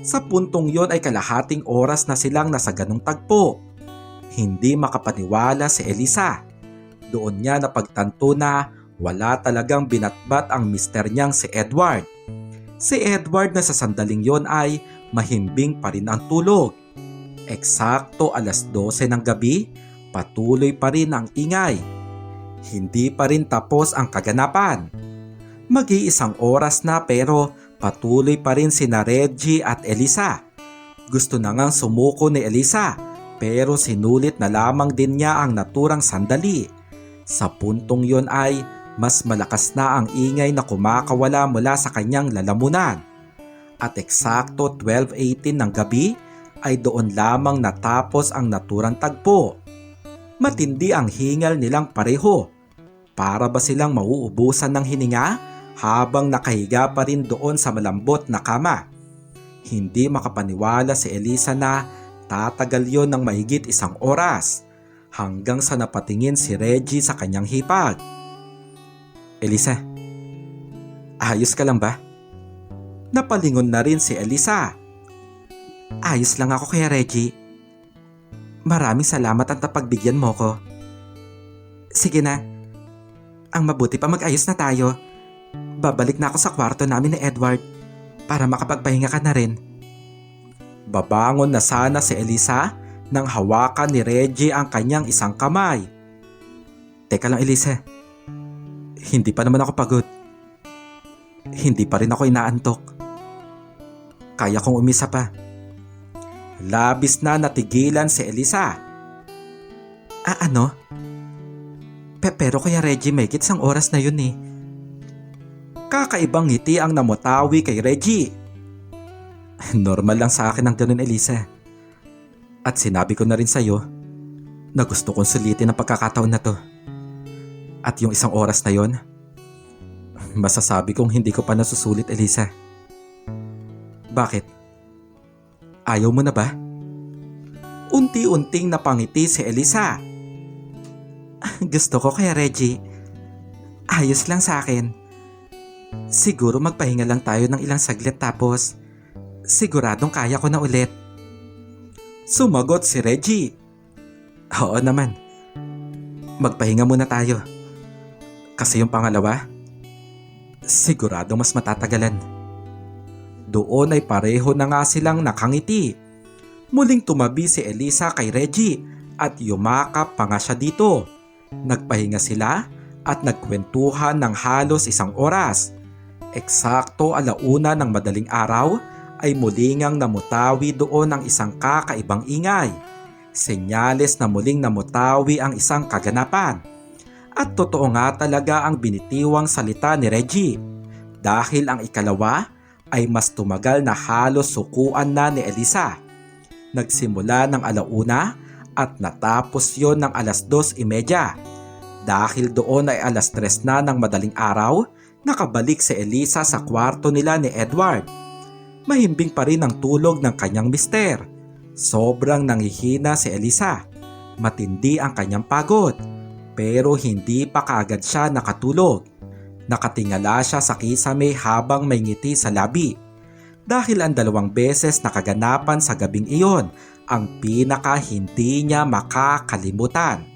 Sa puntong yon ay kalahating oras na silang nasa ganong tagpo. Hindi makapaniwala si Elisa. Doon niya napagtanto na wala talagang binatbat ang mister niyang si Edward. Si Edward na sa sandaling yon ay mahimbing pa rin ang tulog. Eksakto 12:00 ng gabi, patuloy pa rin ang ingay. Hindi pa rin tapos ang kaganapan. Mag-iisang oras na pero patuloy pa rin sina Reggie at Elisa. Gusto na ngang sumuko ni Elisa pero sinulit na lamang din niya ang naturang sandali. Sa puntong yon ay mas malakas na ang ingay na kumakawala mula sa kanyang lalamunan. At eksakto 12:18 ng gabi ay doon lamang natapos ang naturang tagpo. Matindi ang hingal nilang pareho. Para ba silang mauubusan ng hininga habang nakahiga pa rin doon sa malambot na kama? Hindi makapaniwala si Elisa na tatagal yon ng mahigit 1 oras hanggang sa napatingin si Reggie sa kanyang hipag. Elisa, ayos ka lang ba? Napalingon na rin si Elisa. Ayos lang ako kaya Reggie. Maraming salamat at napagbigyan mo ko. Sige na, ang mabuti pa mag-ayos na tayo. Babalik na ako sa kwarto namin ni Edward para makapagpahinga ka na rin. Babangon na sana si Elisa nang hawakan ni Reggie ang kanyang isang kamay. Teka lang Elisa, hindi pa naman ako pagod. Hindi pa rin ako inaantok. Kaya kong umisa pa. Labis na natigilan si Elisa. Ano? Pero kaya Reggie, may 1 oras na yun eh. Kakaibang ngiti ang namutawi kay Reggie. Normal lang sa akin ang ganun Elisa. At sinabi ko na rin sa'yo na gusto kong sulitin ang pagkakataon na to. At yung 1 oras na yon, masasabi kong hindi ko pa nasusulit Elisa. Bakit? Ayaw mo na ba? Unti-unting napangiti si Elisa. Gusto ko kaya Reggie. Ayos lang sa akin. Siguro magpahinga lang tayo ng ilang saglit tapos siguradong kaya ko na ulit. Sumagot si Reggie. Oo naman. Magpahinga muna tayo. Kasi yung pangalawa, siguradong mas matatagalan. Doon ay pareho na nga silang nakangiti. Muling tumabi si Elisa kay Reggie at yumakap pa nga siya dito. Nagpahinga sila at nagkwentuhan ng halos 1 oras. Eksakto 1:00 ng madaling araw ay muli ngang namutawi doon ang isang kakaibang ingay. Senyales na muling namutawi ang isang kaganapan. At totoo nga talaga ang binitiwang salita ni Reggie. Dahil ang ikalawa ay mas tumagal na halos sukuan na ni Elisa. Nagsimula ng 1:00 at natapos yon ng 2:30. Dahil doon ay 3:00 na ng madaling araw, nakabalik si Elisa sa kwarto nila ni Edward. Mahimbing pa rin ang tulog ng kanyang mister. Sobrang nanghihina si Elisa. Matindi ang kanyang pagod. Pero hindi pa kaagad siya nakatulog. Nakatingala siya sa kisame habang may ngiti sa labi. dahil ang 2 beses na kaganapan sa gabing iyon ang pinaka hindi niya makakalimutan.